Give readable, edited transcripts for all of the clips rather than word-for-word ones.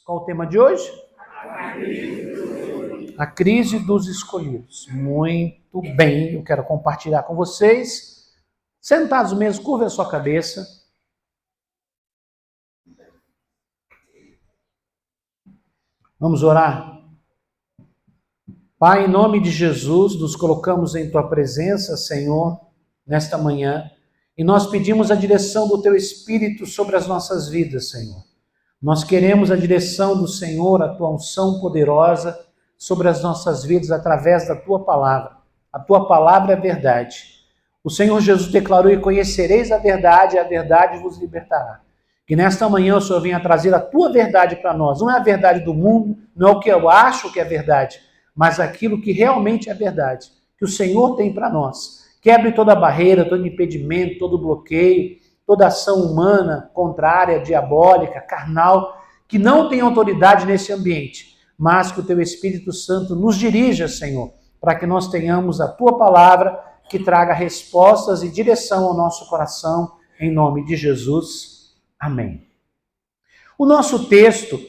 Qual o tema de hoje? A crise dos escolhidos. Muito bem, eu quero compartilhar com vocês. Sentados mesmo, curva a sua cabeça. Vamos orar? Pai, em nome de Jesus, nos colocamos em Tua presença, Senhor, nesta manhã, e nós pedimos a direção do Teu Espírito sobre as nossas vidas, Senhor. Nós queremos a direção do Senhor, a Tua unção poderosa sobre as nossas vidas através da Tua palavra. A Tua palavra é verdade. O Senhor Jesus declarou: e conhecereis a verdade vos libertará. Que nesta manhã o Senhor venha trazer a Tua verdade para nós. Não é a verdade do mundo, não é o que eu acho que é verdade, mas aquilo que realmente é verdade, que o Senhor tem para nós. Quebre toda barreira, todo impedimento, todo bloqueio, toda ação humana, contrária, diabólica, carnal, que não tem autoridade nesse ambiente, mas que o Teu Espírito Santo nos dirija, Senhor, para que nós tenhamos a Tua palavra que traga respostas e direção ao nosso coração, em nome de Jesus. Amém. O nosso texto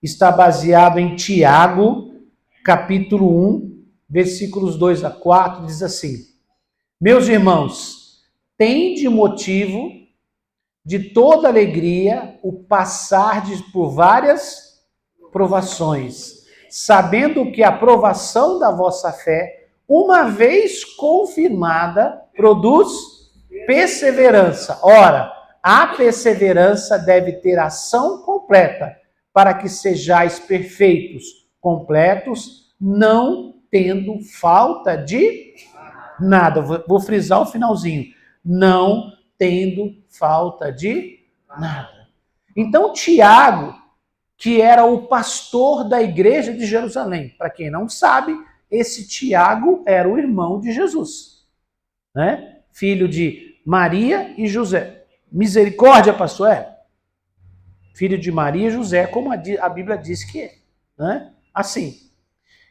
está baseado em Tiago, capítulo 1, versículos 2 a 4, diz assim: meus irmãos, tende motivo de toda alegria o passardes por várias provações, sabendo que a provação da vossa fé, uma vez confirmada, produz perseverança. Ora, a perseverança deve ter ação completa, para que sejais perfeitos, completos, não tendo falta de nada. Vou frisar o finalzinho. Não tendo falta de nada. Então, Tiago, que era o pastor da igreja de Jerusalém, para quem não sabe, esse Tiago era o irmão de Jesus, né? Filho de Maria e José. Misericórdia, pastor, é? Filho de Maria e José, como a Bíblia diz que é, né? Assim.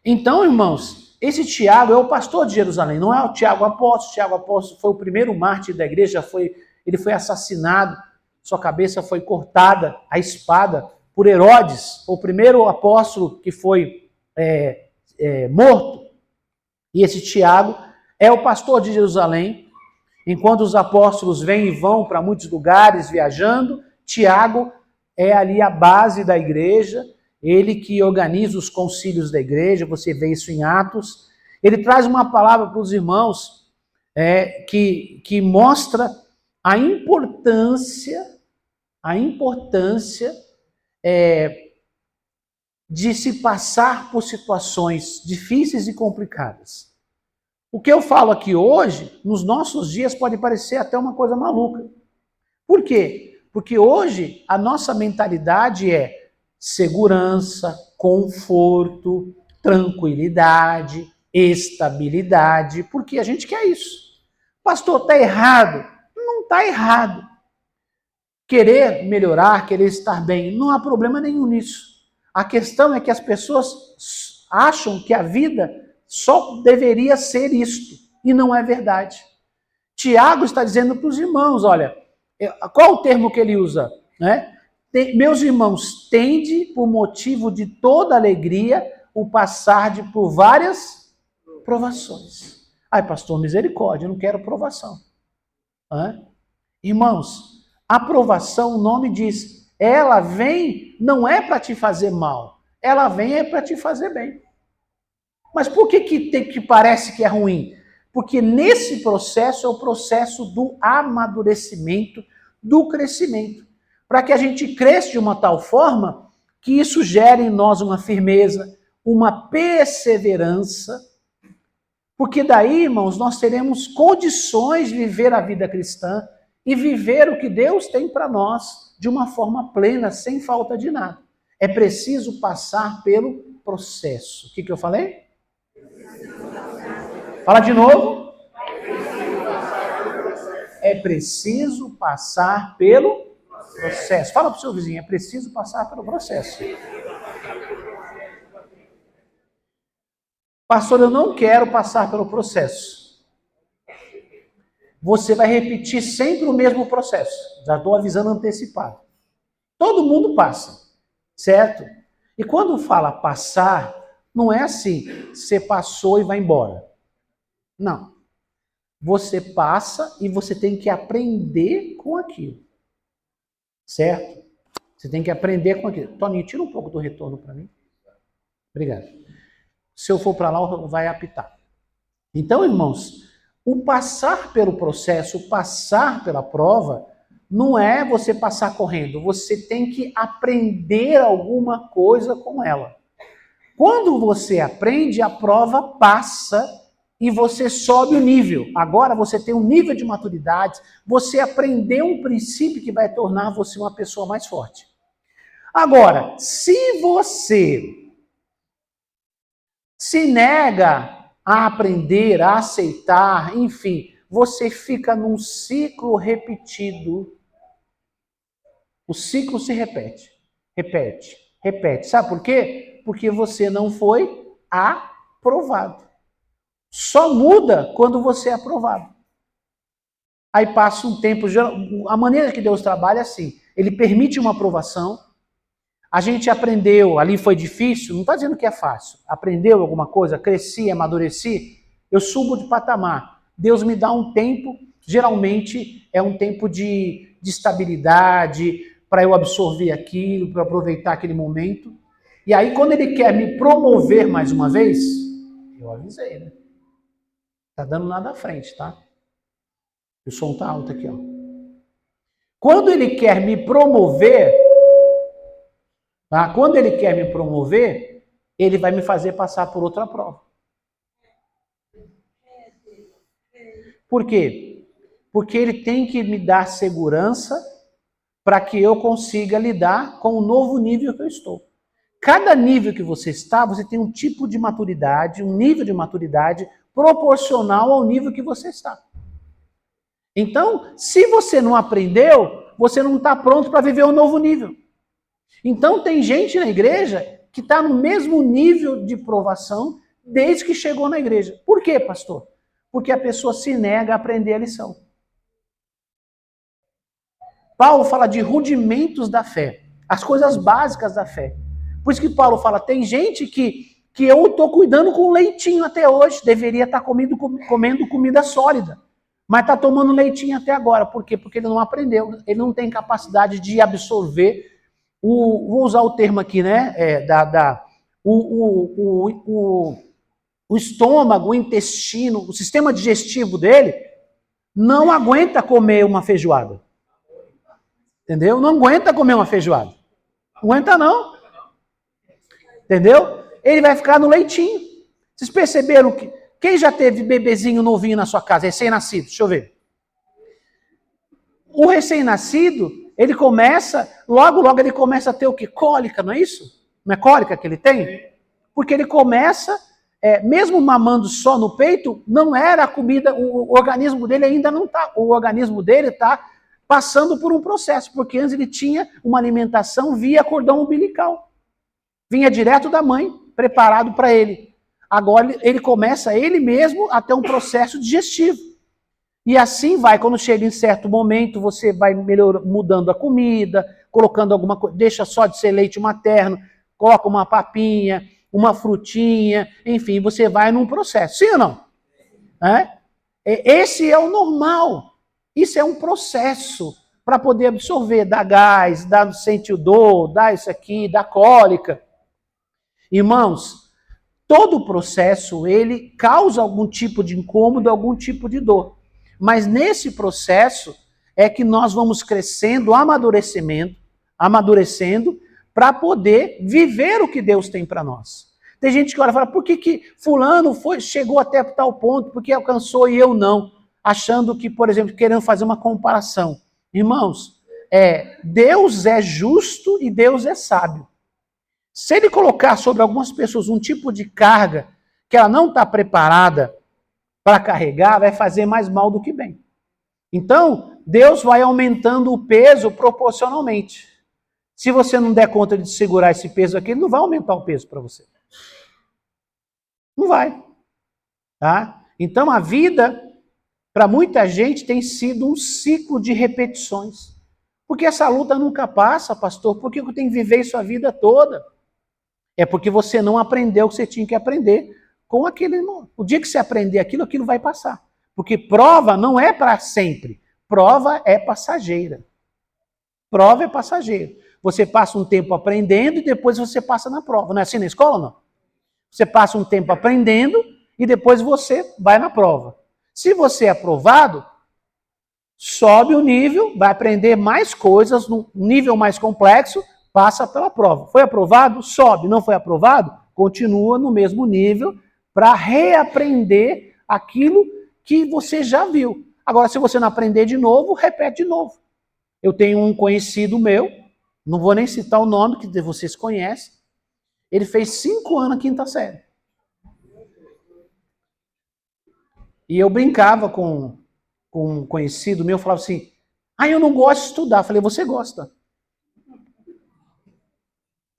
Então, irmãos, esse Tiago é o pastor de Jerusalém, não é o Tiago apóstolo. Tiago apóstolo foi o primeiro mártir da igreja, ele foi assassinado, sua cabeça foi cortada à espada por Herodes, o primeiro apóstolo que foi morto. E esse Tiago é o pastor de Jerusalém. Enquanto os apóstolos vêm e vão para muitos lugares viajando, Tiago é ali a base da igreja. Ele que organiza os concílios da igreja, você vê isso em Atos. Ele traz uma palavra para os irmãos que mostra a importância de se passar por situações difíceis e complicadas. O que eu falo aqui hoje, nos nossos dias, pode parecer até uma coisa maluca. Por quê? Porque hoje a nossa mentalidade é segurança, conforto, tranquilidade, estabilidade, porque a gente quer isso. Pastor, está errado? Não está errado. Querer melhorar, querer estar bem, não há problema nenhum nisso. A questão é que as pessoas acham que a vida só deveria ser isto, e não é verdade. Tiago está dizendo para os irmãos, olha, qual o termo que ele usa, né? Meus irmãos, tende por motivo de toda alegria o passar por várias provações. Ai, pastor, misericórdia, eu não quero provação. Irmãos, a provação, o nome diz, ela vem, não é para te fazer mal, ela vem para te fazer bem. Mas por que parece que é ruim? Porque nesse processo é o processo do amadurecimento, do crescimento. Para que a gente cresça de uma tal forma que isso gere em nós uma firmeza, uma perseverança. Porque daí, irmãos, nós teremos condições de viver a vida cristã e viver o que Deus tem para nós de uma forma plena, sem falta de nada. É preciso passar pelo processo. O que eu falei? Fala de novo. É preciso passar pelo processo. Fala para o seu vizinho, é preciso passar pelo processo. Pastor, eu não quero passar pelo processo. Você vai repetir sempre o mesmo processo. Já estou avisando antecipado. Todo mundo passa, certo? E quando fala passar, não é assim, você passou e vai embora. Não. Você passa e você tem que aprender com aquilo. Certo? Você tem que aprender com aquilo. Toninho, tira um pouco do retorno para mim. Obrigado. Se eu for para lá, vai apitar. Então, irmãos, o passar pelo processo, o passar pela prova, não é você passar correndo. Você tem que aprender alguma coisa com ela. Quando você aprende, a prova passa e você sobe o nível. Agora você tem um nível de maturidade, você aprendeu um princípio que vai tornar você uma pessoa mais forte. Agora, se você se nega a aprender, a aceitar, enfim, você fica num ciclo repetido. O ciclo se repete, repete, repete. Sabe por quê? Porque você não foi aprovado. Só muda quando você é aprovado. Aí passa um tempo, a maneira que Deus trabalha é assim, Ele permite uma aprovação, a gente aprendeu, ali foi difícil, não está dizendo que é fácil, aprendeu alguma coisa, cresci, amadureci, eu subo de patamar, Deus me dá um tempo, geralmente é um tempo de estabilidade, para eu absorver aquilo, para aproveitar aquele momento, e aí quando Ele quer me promover mais uma vez, eu avisei, né? Tá dando nada à frente, tá? O som tá alto aqui, ó. Quando Ele quer me promover, tá? Quando Ele quer me promover, Ele vai me fazer passar por outra prova. Por quê? Porque Ele tem que me dar segurança para que eu consiga lidar com o novo nível que eu estou. Cada nível que você está, você tem um tipo de maturidade, um nível de maturidade proporcional ao nível que você está. Então, se você não aprendeu, você não está pronto para viver um novo nível. Então, tem gente na igreja que está no mesmo nível de provação desde que chegou na igreja. Por quê, pastor? Porque a pessoa se nega a aprender a lição. Paulo fala de rudimentos da fé, as coisas básicas da fé. Por isso que Paulo fala, tem gente que eu estou cuidando com leitinho até hoje, deveria estar comendo comida sólida, mas está tomando leitinho até agora. Por quê? Porque ele não aprendeu, ele não tem capacidade de absorver, vou usar o termo aqui, né, o estômago, o intestino, o sistema digestivo dele não aguenta comer uma feijoada. Entendeu? Não aguenta comer uma feijoada. Não aguenta não. Entendeu? Ele vai ficar no leitinho. Vocês perceberam que... Quem já teve bebezinho novinho na sua casa, recém-nascido? Deixa eu ver. O recém-nascido, ele começa, logo ele começa a ter o quê? Cólica, não é isso? Não é cólica que ele tem? Porque ele começa, mesmo mamando só no peito, não era a comida, o organismo dele ainda não está, o organismo dele está passando por um processo, porque antes ele tinha uma alimentação via cordão umbilical. Vinha direto da mãe, preparado para ele. Agora ele começa ele mesmo a ter um processo digestivo. E assim vai, quando chega em certo momento, você vai mudando a comida, colocando alguma coisa, deixa só de ser leite materno, coloca uma papinha, uma frutinha, enfim, você vai num processo. Sim ou não? Esse é o normal. Isso é um processo para poder absorver, dar gás, sentir dor, dar isso aqui, dar cólica. Irmãos, todo o processo, ele causa algum tipo de incômodo, algum tipo de dor. Mas nesse processo é que nós vamos crescendo, amadurecendo, para poder viver o que Deus tem para nós. Tem gente que olha e fala, por que fulano chegou até tal ponto, porque alcançou e eu não? Achando que, por exemplo, querendo fazer uma comparação. Irmãos, Deus é justo e Deus é sábio. Se Ele colocar sobre algumas pessoas um tipo de carga que ela não está preparada para carregar, vai fazer mais mal do que bem. Então, Deus vai aumentando o peso proporcionalmente. Se você não der conta de segurar esse peso aqui, Ele não vai aumentar o peso para você. Não vai. Tá? Então, a vida, para muita gente, tem sido um ciclo de repetições. Porque essa luta nunca passa, pastor. Por que eu tenho que viver isso a vida toda? É porque você não aprendeu o que você tinha que aprender com aquele irmão. O dia que você aprender aquilo, aquilo vai passar. Porque prova não é para sempre. Prova é passageira. Prova é passageira. Você passa um tempo aprendendo e depois você passa na prova. Não é assim na escola, não? Você passa um tempo aprendendo e depois você vai na prova. Se você é aprovado, sobe o nível, vai aprender mais coisas, num nível mais complexo, passa pela prova. Foi aprovado? Sobe. Não foi aprovado? Continua no mesmo nível para reaprender aquilo que você já viu. Agora, se você não aprender de novo, repete de novo. Eu tenho um conhecido meu, não vou nem citar o nome, que vocês conhecem. Ele fez 5 anos na quinta série. E eu brincava com um conhecido meu, falava assim, eu não gosto de estudar. Eu falei, você gosta.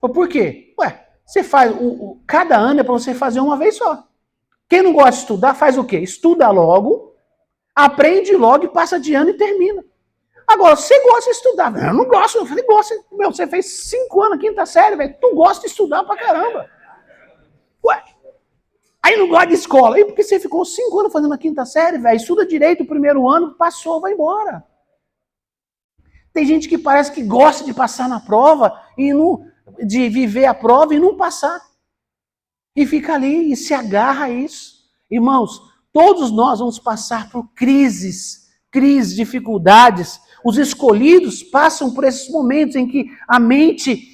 Por quê? Você faz, cada ano é para você fazer uma vez só. Quem não gosta de estudar, faz o quê? Estuda logo, aprende logo e passa de ano e termina. Agora, você gosta de estudar. Eu não gosto. Eu falei, gosta. Você fez 5 anos na quinta série, velho. Tu gosta de estudar pra caramba. Aí não gosta de escola. E porque você ficou 5 anos fazendo a quinta série, velho? Estuda direito o primeiro ano, passou, vai embora. Tem gente que parece que gosta de passar na prova, e não, de viver a prova e não passar. E fica ali e se agarra a isso. Irmãos, todos nós vamos passar por crises, dificuldades. Os escolhidos passam por esses momentos em que a mente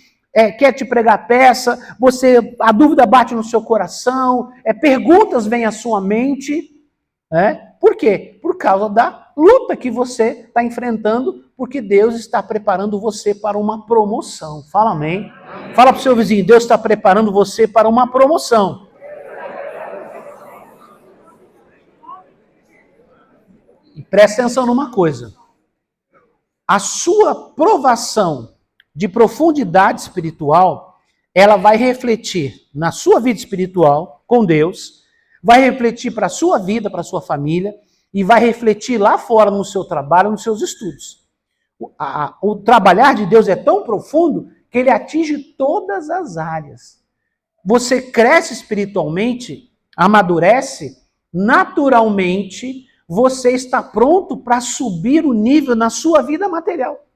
quer te pregar peça, a dúvida bate no seu coração, perguntas vêm à sua mente. Por quê? Por causa da luta que você está enfrentando, porque Deus está preparando você para uma promoção. Fala amém. Fala para o seu vizinho, Deus está preparando você para uma promoção. E presta atenção numa coisa. A sua provação de profundidade espiritual, ela vai refletir na sua vida espiritual com Deus, vai refletir para a sua vida, para a sua família, e vai refletir lá fora no seu trabalho, nos seus estudos. O trabalhar de Deus é tão profundo que ele atinge todas as áreas. Você cresce espiritualmente, amadurece, naturalmente, você está pronto para subir o nível na sua vida material.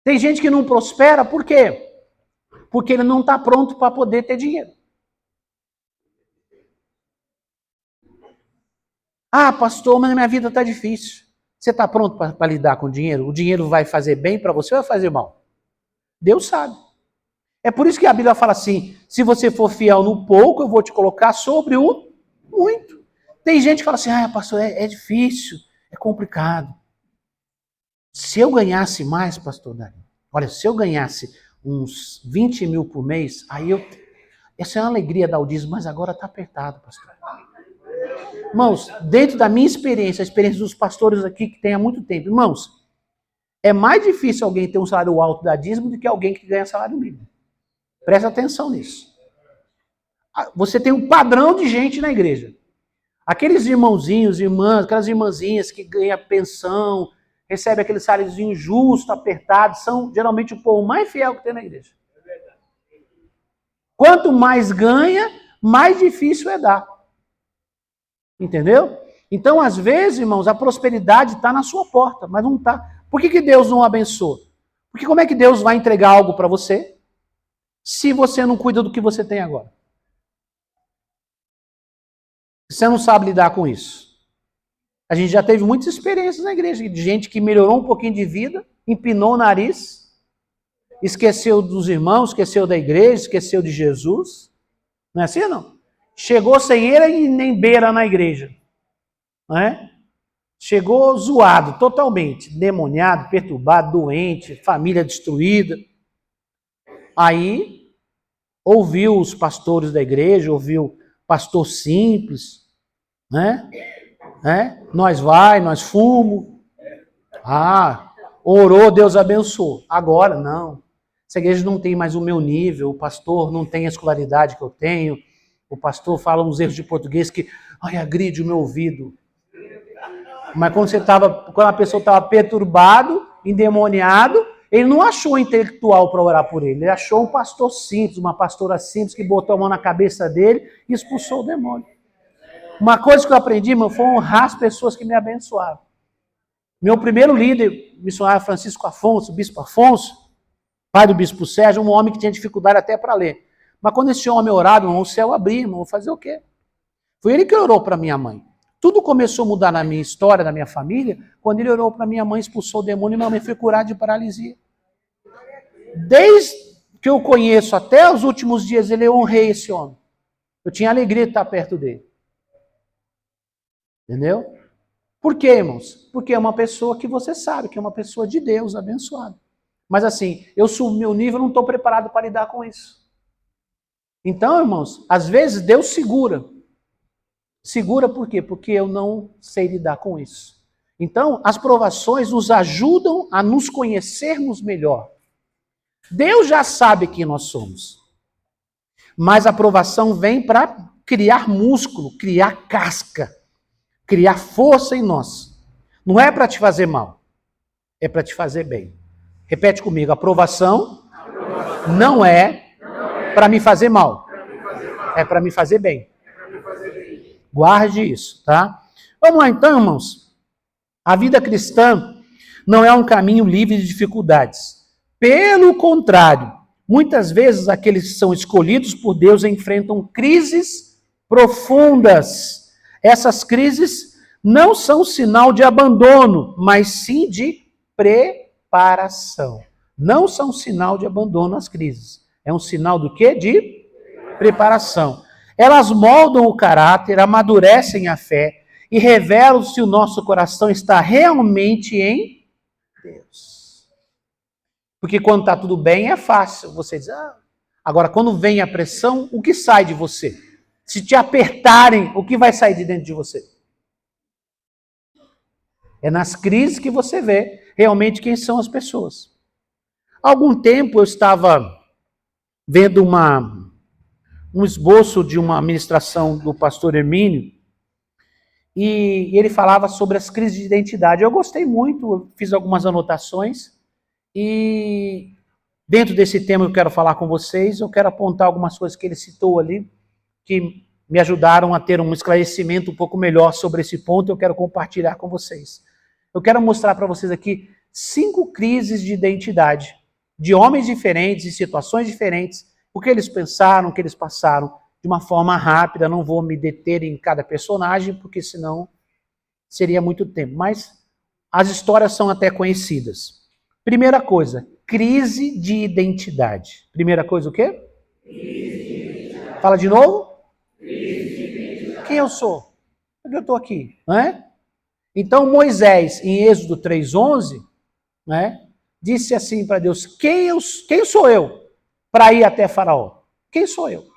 Tem gente que não prospera, por quê? Porque ele não está pronto para poder ter dinheiro. Pastor, mas minha vida está difícil. Você está pronto para lidar com o dinheiro? O dinheiro vai fazer bem para você ou vai fazer mal? Deus sabe. É por isso que a Bíblia fala assim, se você for fiel no pouco, eu vou te colocar sobre o muito. Tem gente que fala assim, pastor, é difícil, é complicado. Se eu ganhasse mais, pastor Dari, olha, se eu ganhasse uns 20 mil por mês, essa é uma alegria dar o dízimo, mas agora está apertado, pastor. Irmãos, dentro da minha experiência, a experiência dos pastores aqui que tem há muito tempo, irmãos, é mais difícil alguém ter um salário alto da dízimo do que alguém que ganha salário mínimo. Presta atenção nisso. Você tem um padrão de gente na igreja. Aqueles irmãozinhos, irmãs, aquelas irmãzinhas que ganham pensão, recebem aquele saláriozinho justo, apertado, são geralmente o povo mais fiel que tem na igreja. Quanto mais ganha, mais difícil é dar. Entendeu? Então, às vezes, irmãos, a prosperidade está na sua porta, mas não está. Por que Deus não abençoa? Porque como é que Deus vai entregar algo para você se você não cuida do que você tem agora? Você não sabe lidar com isso. A gente já teve muitas experiências na igreja, de gente que melhorou um pouquinho de vida, empinou o nariz, esqueceu dos irmãos, esqueceu da igreja, esqueceu de Jesus. Não é assim, não? Chegou sem ele e nem beira na igreja. Não é? Chegou zoado, totalmente, demoniado, perturbado, doente, família destruída. Aí, ouviu os pastores da igreja, ouviu pastor simples, né? Nós fumo. Orou, Deus abençoou. Agora, não. Essa igreja não tem mais o meu nível, o pastor não tem a escolaridade que eu tenho, o pastor fala uns erros de português que, agride o meu ouvido. Mas quando a pessoa estava perturbado, endemoniado, Ele não achou um intelectual para orar por ele. Ele achou um pastor simples, uma pastora simples que botou a mão na cabeça dele e expulsou o demônio. Uma coisa que eu aprendi, irmão, foi honrar as pessoas que me abençoaram. Meu primeiro líder, missionário Francisco Afonso, bispo Afonso, pai do bispo Sérgio, um homem que tinha dificuldade até para ler. Mas quando esse homem orava, irmão, o céu abria, irmão, vou fazer o quê? Foi ele que orou para minha mãe. Tudo começou a mudar na minha história, na minha família, quando ele orou para minha mãe, expulsou o demônio e minha mãe foi curada de paralisia. Desde que eu conheço até os últimos dias, eu honrei esse homem. Eu tinha alegria de estar perto dele. Entendeu? Por quê, irmãos? Porque é uma pessoa que você sabe, que é uma pessoa de Deus, abençoada. Mas assim, eu subo meu nível, não estou preparado para lidar com isso. Então, irmãos, às vezes Deus segura. Segura por quê? Porque eu não sei lidar com isso. Então, as provações nos ajudam a nos conhecermos melhor. Deus já sabe quem nós somos. Mas a provação vem para criar músculo, criar casca, criar força em nós. Não é para te fazer mal, é para te fazer bem. Repete comigo, a provação não é para me fazer mal, é para me fazer bem. Guarde isso, tá? Vamos lá então, irmãos. A vida cristã não é um caminho livre de dificuldades. Pelo contrário, muitas vezes aqueles que são escolhidos por Deus enfrentam crises profundas. Essas crises não são sinal de abandono, mas sim de preparação. Não são sinal de abandono as crises. É um sinal do quê? De preparação. Elas moldam o caráter, amadurecem a fé e revelam se o nosso coração está realmente em Deus. Porque quando está tudo bem é fácil você dizer, agora quando vem a pressão, o que sai de você? Se te apertarem, o que vai sair de dentro de você? É nas crises que você vê realmente quem são as pessoas. Há algum tempo eu estava vendo um esboço de uma ministração do pastor Hermínio, e ele falava sobre as crises de identidade. Eu gostei muito, eu fiz algumas anotações, e dentro desse tema eu quero falar com vocês, eu quero apontar algumas coisas que ele citou ali, que me ajudaram a ter um esclarecimento um pouco melhor sobre esse ponto, eu quero compartilhar com vocês. Eu quero mostrar para vocês aqui 5 crises de identidade, de homens diferentes, em situações diferentes, o que eles pensaram, o que eles passaram, de uma forma rápida. Não vou me deter em cada personagem, porque senão seria muito tempo. Mas as histórias são até conhecidas. Primeira coisa, crise de identidade. Primeira coisa o quê? Crise de identidade. Fala de novo. Crise de identidade. Quem eu sou? Por que eu estou aqui? Não é? Então Moisés, em Êxodo 3:11, né, disse assim para Deus, quem sou eu para ir até Faraó? Quem sou eu?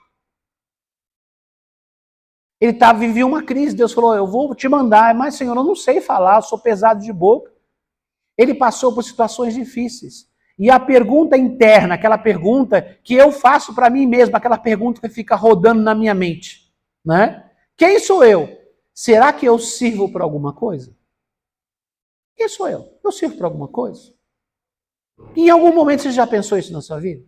Ele vivia uma crise, Deus falou, eu vou te mandar, mas Senhor, eu não sei falar, eu sou pesado de boca. Ele passou por situações difíceis. E a pergunta interna, aquela pergunta que eu faço para mim mesmo, aquela pergunta que fica rodando na minha mente, né? Quem sou eu? Será que eu sirvo para alguma coisa? Quem sou eu? Eu sirvo para alguma coisa? Em algum momento você já pensou isso na sua vida?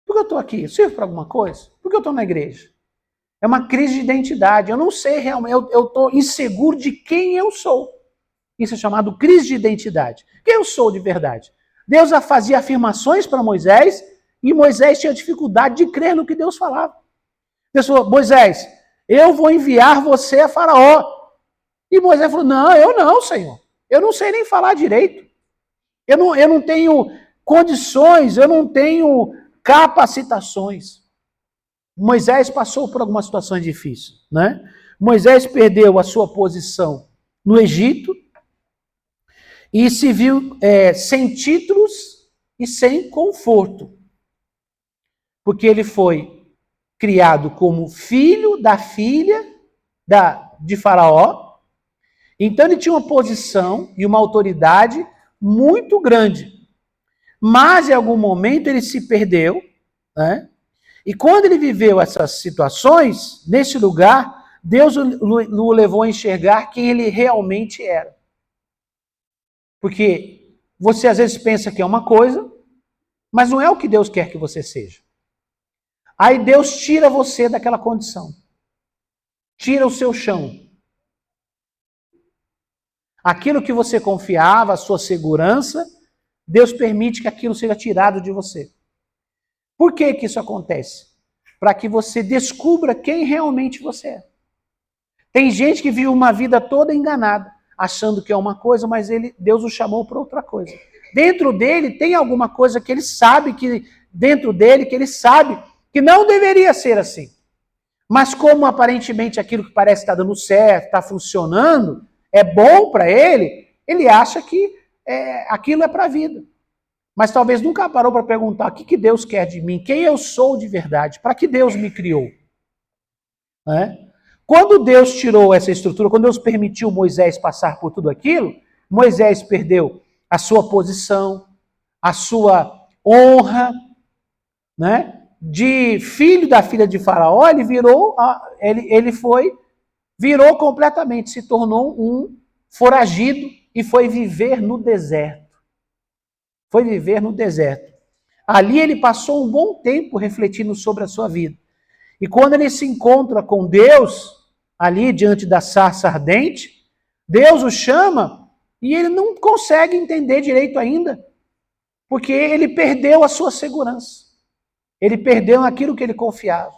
Por que eu estou aqui? Eu sirvo para alguma coisa? Por que eu estou na igreja? É uma crise de identidade. Eu não sei realmente, eu estou inseguro de quem eu sou. Isso é chamado crise de identidade. Quem eu sou de verdade? Deus fazia afirmações para Moisés e Moisés tinha dificuldade de crer no que Deus falava. Deus falou, Moisés, eu vou enviar você a Faraó. E Moisés falou, não, eu não, Senhor. Eu não sei nem falar direito. Eu não tenho condições, eu não tenho capacitações. Moisés passou por algumas situações difíceis, né? Moisés perdeu a sua posição no Egito e se viu sem títulos e sem conforto. Porque ele foi criado como filho da filha de Faraó. Então ele tinha uma posição e uma autoridade muito grande. Mas em algum momento ele se perdeu, né? E quando ele viveu essas situações, nesse lugar, Deus o levou a enxergar quem ele realmente era. Porque você às vezes pensa que é uma coisa, mas não é o que Deus quer que você seja. Aí Deus tira você daquela condição. Tira o seu chão. Aquilo que você confiava, a sua segurança, Deus permite que aquilo seja tirado de você. Por que que isso acontece? Para que você descubra quem realmente você é. Tem gente que vive uma vida toda enganada, achando que é uma coisa, mas Deus o chamou para outra coisa. Dentro dele tem alguma coisa que ele sabe que não deveria ser assim. Mas como aparentemente aquilo que parece estar dando certo, está funcionando, é bom para ele, ele acha que aquilo é para a vida. Mas talvez nunca parou para perguntar o que Deus quer de mim, quem eu sou de verdade, para que Deus me criou. Quando Deus tirou essa estrutura, quando Deus permitiu Moisés passar por tudo aquilo, Moisés perdeu a sua posição, a sua honra, de filho da filha de Faraó, virou completamente, se tornou um foragido e foi viver no deserto. Foi viver no deserto. Ali ele passou um bom tempo refletindo sobre a sua vida. E quando ele se encontra com Deus, ali diante da sarça ardente, Deus o chama e ele não consegue entender direito ainda, porque ele perdeu a sua segurança. Ele perdeu aquilo que ele confiava.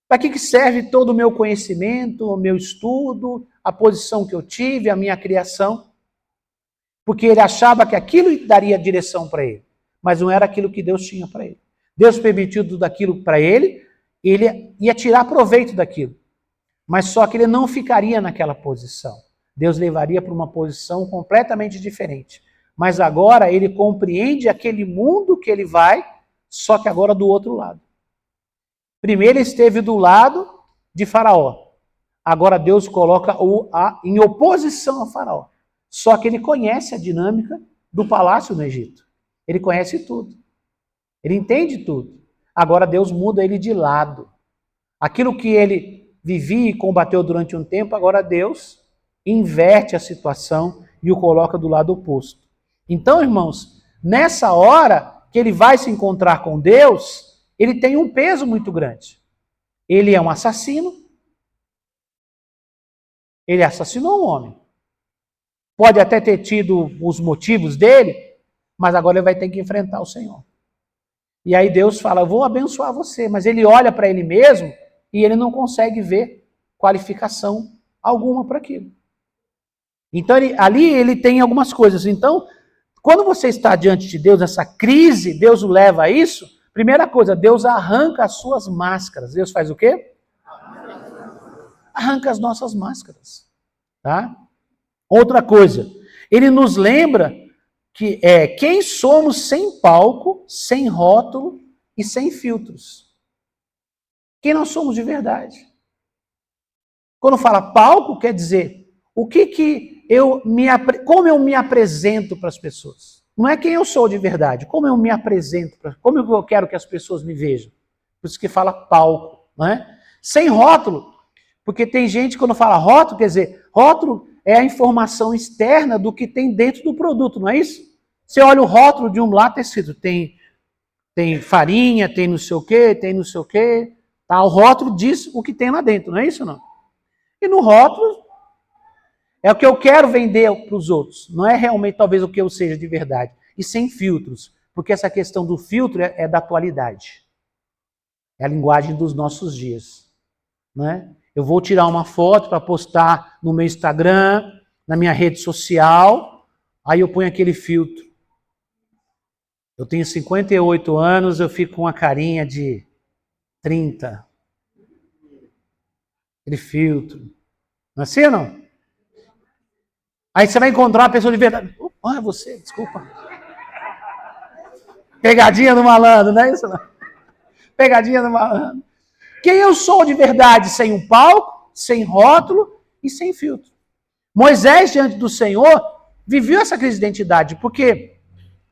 Para que serve todo o meu conhecimento, o meu estudo, a posição que eu tive, a minha criação? Porque ele achava que aquilo daria direção para ele, mas não era aquilo que Deus tinha para ele. Deus permitiu tudo aquilo para ele, ele ia tirar proveito daquilo. Mas só que ele não ficaria naquela posição. Deus levaria para uma posição completamente diferente. Mas agora ele compreende aquele mundo que ele vai, só que agora do outro lado. Primeiro ele esteve do lado de Faraó. Agora Deus coloca em oposição a Faraó. Só que ele conhece a dinâmica do palácio no Egito. Ele conhece tudo. Ele entende tudo. Agora Deus muda ele de lado. Aquilo que ele vivia e combateu durante um tempo, agora Deus inverte a situação e o coloca do lado oposto. Então, irmãos, nessa hora que ele vai se encontrar com Deus, ele tem um peso muito grande. Ele é um assassino. Ele assassinou um homem. Pode até ter tido os motivos dele, mas agora ele vai ter que enfrentar o Senhor. E aí Deus fala, eu vou abençoar você, mas ele olha para ele mesmo e ele não consegue ver qualificação alguma para aquilo. Então ali ele tem algumas coisas. Então, quando você está diante de Deus, nessa crise, Deus o leva a isso, primeira coisa, Deus arranca as suas máscaras. Deus faz o quê? Arranca as nossas máscaras. Tá? Outra coisa, ele nos lembra que quem somos sem palco, sem rótulo e sem filtros. Quem nós somos de verdade. Quando fala palco, quer dizer, como eu me apresento para as pessoas. Não é quem eu sou de verdade, como eu me apresento, como eu quero que as pessoas me vejam. Por isso que fala palco, não é? Sem rótulo, porque tem gente quando fala rótulo, quer dizer, rótulo é a informação externa do que tem dentro do produto, não é isso? Você olha o rótulo de um lá, está escrito, tem farinha, tem não sei o quê, tá? O rótulo diz o que tem lá dentro, não é isso não? E no rótulo é o que eu quero vender para os outros, não é realmente talvez o que eu seja de verdade, e sem filtros, porque essa questão do filtro é da atualidade, é a linguagem dos nossos dias, não é? Eu vou tirar uma foto para postar no meu Instagram, na minha rede social, aí eu ponho aquele filtro. Eu tenho 58 anos, eu fico com uma carinha de 30. Aquele filtro. Não é assim ou não? Aí você vai encontrar uma pessoa de verdade. É você, desculpa. Pegadinha do malandro, não é isso não? Pegadinha do malandro. Quem eu sou de verdade, sem um palco, sem rótulo e sem filtro. Moisés, diante do Senhor, viveu essa crise de identidade, porque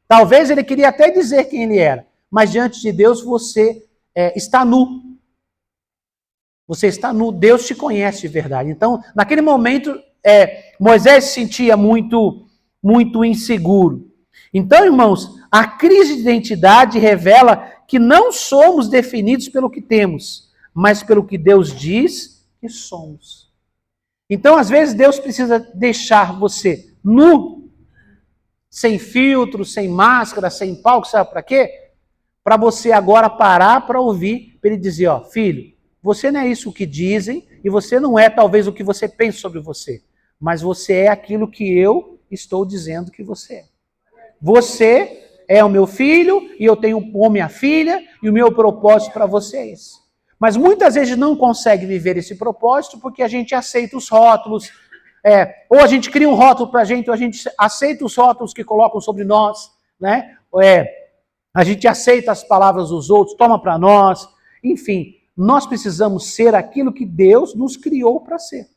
talvez ele queria até dizer quem ele era, mas diante de Deus você está nu. Você está nu, Deus te conhece de verdade. Então, naquele momento, Moisés se sentia muito, muito inseguro. Então, irmãos, a crise de identidade revela que não somos definidos pelo que temos, mas pelo que Deus diz que somos. Então, às vezes, Deus precisa deixar você nu, sem filtro, sem máscara, sem palco, sabe para quê? Para você agora parar para ouvir, para ele dizer, ó, filho, você não é isso que dizem, e você não é talvez o que você pensa sobre você, mas você é aquilo que eu estou dizendo que você é. Você é o meu filho, e eu tenho minha filha, e o meu propósito para você é esse. Mas muitas vezes não consegue viver esse propósito porque a gente aceita os rótulos, ou a gente cria um rótulo para a gente, ou a gente aceita os rótulos que colocam sobre nós, né? A gente aceita as palavras dos outros, toma para nós, enfim, nós precisamos ser aquilo que Deus nos criou para ser.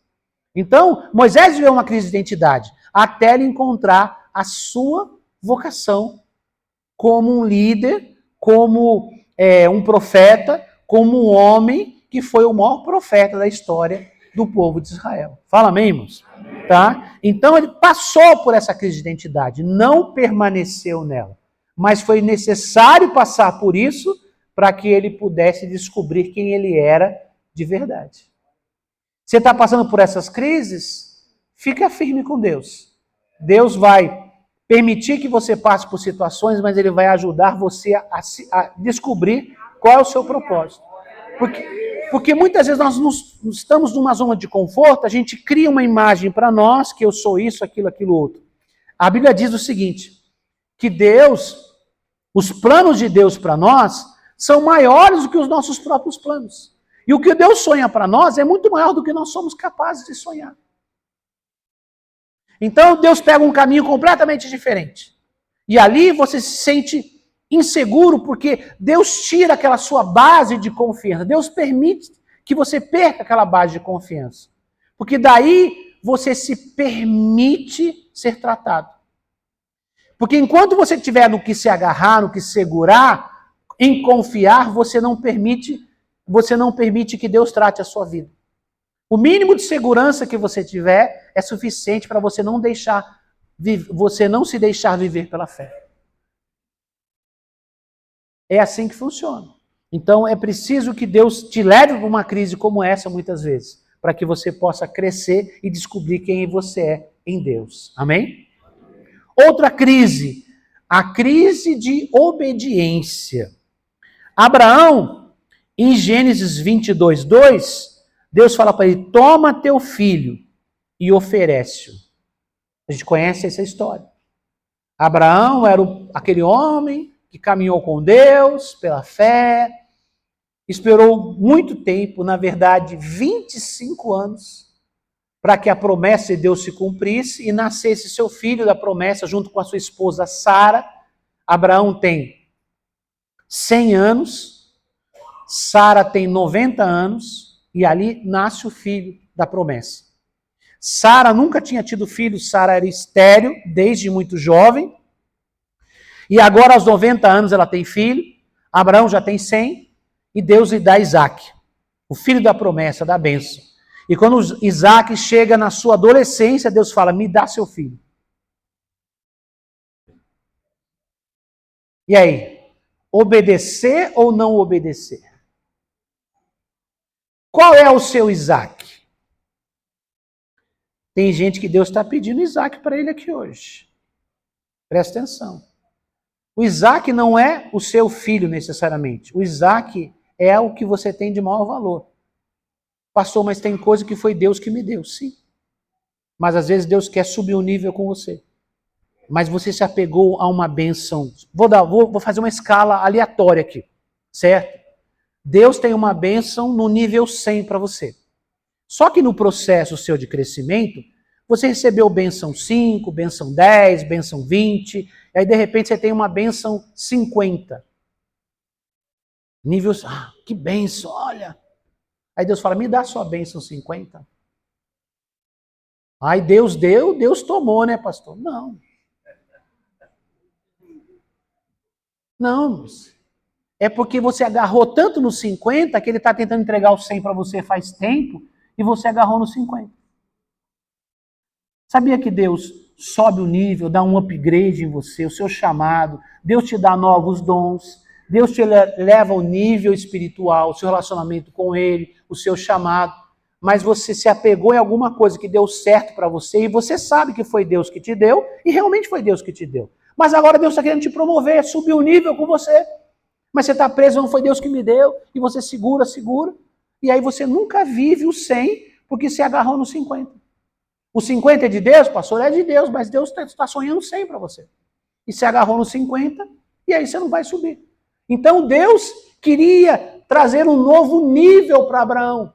Então, Moisés viveu uma crise de identidade, até ele encontrar a sua vocação como um líder, como um profeta, como um homem que foi o maior profeta da história do povo de Israel. Fala amém, irmãos? Amém. Tá? Então ele passou por essa crise de identidade, não permaneceu nela, mas foi necessário passar por isso para que ele pudesse descobrir quem ele era de verdade. Você está passando por essas crises? Fica firme com Deus. Deus vai permitir que você passe por situações, mas ele vai ajudar você a descobrir qual é o seu propósito. Porque muitas vezes nós estamos numa zona de conforto, a gente cria uma imagem para nós, que eu sou isso, aquilo, outro. A Bíblia diz o seguinte, que Deus, os planos de Deus para nós, são maiores do que os nossos próprios planos. E o que Deus sonha para nós é muito maior do que nós somos capazes de sonhar. Então Deus pega um caminho completamente diferente. E ali você se sente inseguro porque Deus tira aquela sua base de confiança. Deus permite que você perca aquela base de confiança. Porque daí você se permite ser tratado. Porque enquanto você tiver no que se agarrar, no que segurar, em confiar, você não permite que Deus trate a sua vida. O mínimo de segurança que você tiver é suficiente para você não se deixar viver pela fé. É assim que funciona. Então é preciso que Deus te leve para uma crise como essa muitas vezes, para que você possa crescer e descobrir quem você é em Deus. Amém? Outra crise, a crise de obediência. Abraão, em Gênesis 22, 2, Deus fala para ele, toma teu filho e oferece-o. A gente conhece essa história. Abraão era aquele homem que caminhou com Deus pela fé, esperou muito tempo, na verdade 25 anos, para que a promessa de Deus se cumprisse e nascesse seu filho da promessa junto com a sua esposa Sara. Abraão tem 100 anos, Sara tem 90 anos e ali nasce o filho da promessa. Sara nunca tinha tido filho, Sara era estéril desde muito jovem. E agora aos 90 anos ela tem filho, Abraão já tem 100 e Deus lhe dá Isaac, o filho da promessa, da bênção. E quando Isaac chega na sua adolescência, Deus fala, me dá seu filho. E aí, obedecer ou não obedecer? Qual é o seu Isaac? Tem gente que Deus está pedindo Isaac para ele aqui hoje. Presta atenção. O Isaac não é o seu filho necessariamente. O Isaac é o que você tem de maior valor. Pastor, mas tem coisa que foi Deus que me deu, sim. Mas às vezes Deus quer subir o nível com você. Mas você se apegou a uma bênção. Vou fazer uma escala aleatória aqui, certo? Deus tem uma bênção no nível 100 para você. Só que no processo seu de crescimento, você recebeu bênção 5, bênção 10, bênção 20, e aí de repente você tem uma bênção 50. Nível, que bênção, olha. Aí Deus fala, me dá sua bênção 50. Aí Deus deu, Deus tomou, né, pastor? Não. Não, é porque você agarrou tanto no 50 que ele está tentando entregar o 100 para você faz tempo e você agarrou no 50. Sabia que Deus sobe o nível, dá um upgrade em você, o seu chamado, Deus te dá novos dons, Deus te leva ao nível espiritual, o seu relacionamento com Ele, o seu chamado, mas você se apegou em alguma coisa que deu certo para você e você sabe que foi Deus que te deu e realmente foi Deus que te deu. Mas agora Deus está querendo te promover, subir o nível com você. Mas você está preso, não foi Deus que me deu, e você segura, e aí você nunca vive o 100 porque se agarrou no 50. O 50 é de Deus, pastor, é de Deus, mas Deus está sonhando 100 para você. E se agarrou no 50, e aí você não vai subir. Então Deus queria trazer um novo nível para Abraão.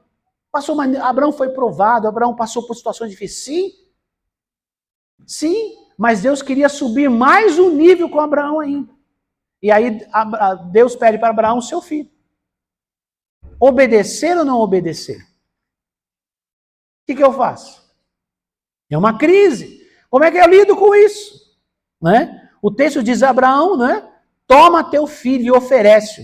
Abraão foi provado, Abraão passou por situações difíceis. Sim, mas Deus queria subir mais um nível com Abraão ainda. E aí Deus pede para Abraão seu filho. Obedecer ou não obedecer? O que eu faço? É uma crise. Como é que eu lido com isso? Né? O texto diz a Abraão, né? Toma teu filho e oferece-o.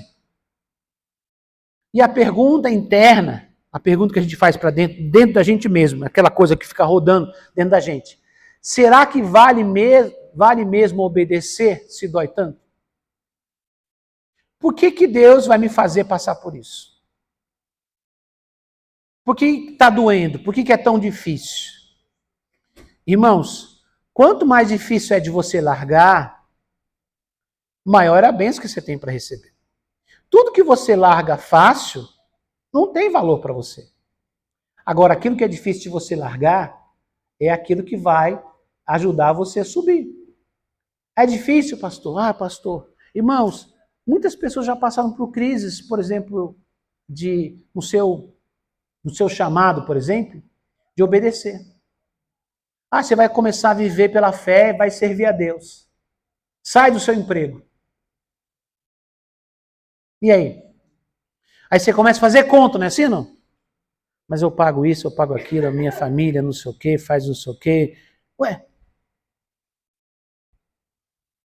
E a pergunta interna, a pergunta que a gente faz para dentro da gente mesmo, aquela coisa que fica rodando dentro da gente. Será que vale mesmo obedecer se dói tanto? Por que Deus vai me fazer passar por isso? Por que está doendo? Por que é tão difícil? Irmãos, quanto mais difícil é de você largar, maior é a bênção que você tem para receber. Tudo que você larga fácil, não tem valor para você. Agora, aquilo que é difícil de você largar, é aquilo que vai ajudar você a subir. É difícil, pastor? Ah, pastor. Irmãos, muitas pessoas já passaram por crises, por exemplo, no seu chamado, por exemplo, de obedecer. Ah, você vai começar a viver pela fé, vai servir a Deus. Sai do seu emprego. E aí? Aí você começa a fazer conta, não é assim, não? Mas eu pago isso, eu pago aquilo, a minha família, não sei o quê, faz não sei o quê. Ué.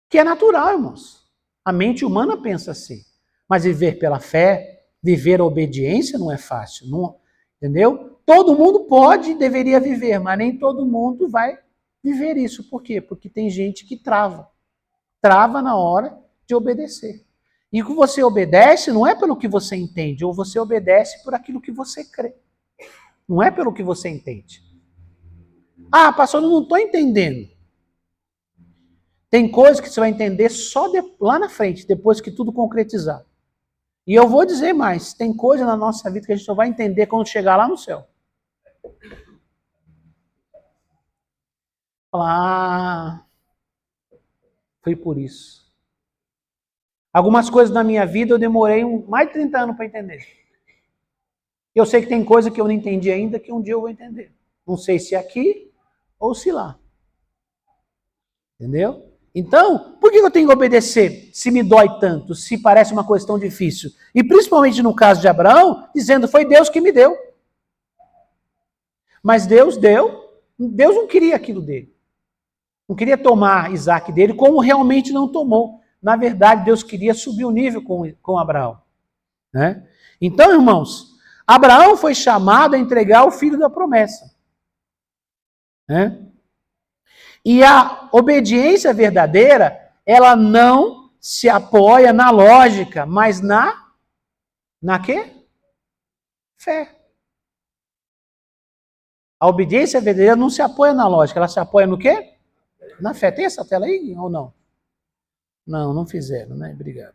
Que é natural, irmãos. A mente humana pensa assim. Mas viver pela fé, viver a obediência não é fácil. Não, entendeu? Todo mundo pode e deveria viver, mas nem todo mundo vai viver isso. Por quê? Porque tem gente que trava. Trava na hora de obedecer. E o que você obedece não é pelo que você entende, ou você obedece por aquilo que você crê. Não é pelo que você entende. Ah, pastor, eu não estou entendendo. Tem coisas que você vai entender só lá na frente, depois que tudo concretizar. E eu vou dizer mais, tem coisa na nossa vida que a gente só vai entender quando chegar lá no céu. Falar, foi por isso. Algumas coisas na minha vida eu demorei mais de 30 anos para entender. Eu sei que tem coisa que eu não entendi ainda, que um dia eu vou entender. Não sei se aqui ou se lá. Entendeu? Então, por que eu tenho que obedecer se me dói tanto, se parece uma coisa tão difícil? E principalmente no caso de Abraão, dizendo, foi Deus que me deu. Mas Deus deu, Deus não queria aquilo dele. Não queria tomar Isaac dele, como realmente não tomou. Na verdade, Deus queria subir o nível com Abraão. Né? Então, irmãos, Abraão foi chamado a entregar o filho da promessa. Né? E a obediência verdadeira, ela não se apoia na lógica, mas na quê? Fé. A obediência verdadeira não se apoia na lógica, ela se apoia no quê? Na fé. Tem essa tela aí ou não? Não, não fizeram, né? Obrigado.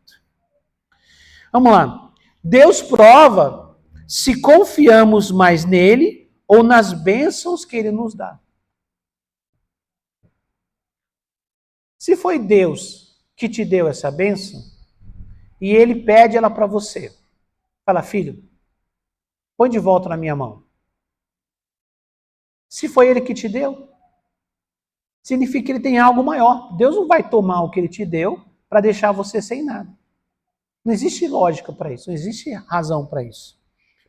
Vamos lá. Deus prova se confiamos mais nele ou nas bênçãos que ele nos dá. Se foi Deus que te deu essa bênção, e ele pede ela para você, fala, filho, põe de volta na minha mão. Se foi ele que te deu, significa que ele tem algo maior. Deus não vai tomar o que ele te deu para deixar você sem nada. Não existe lógica para isso, não existe razão para isso.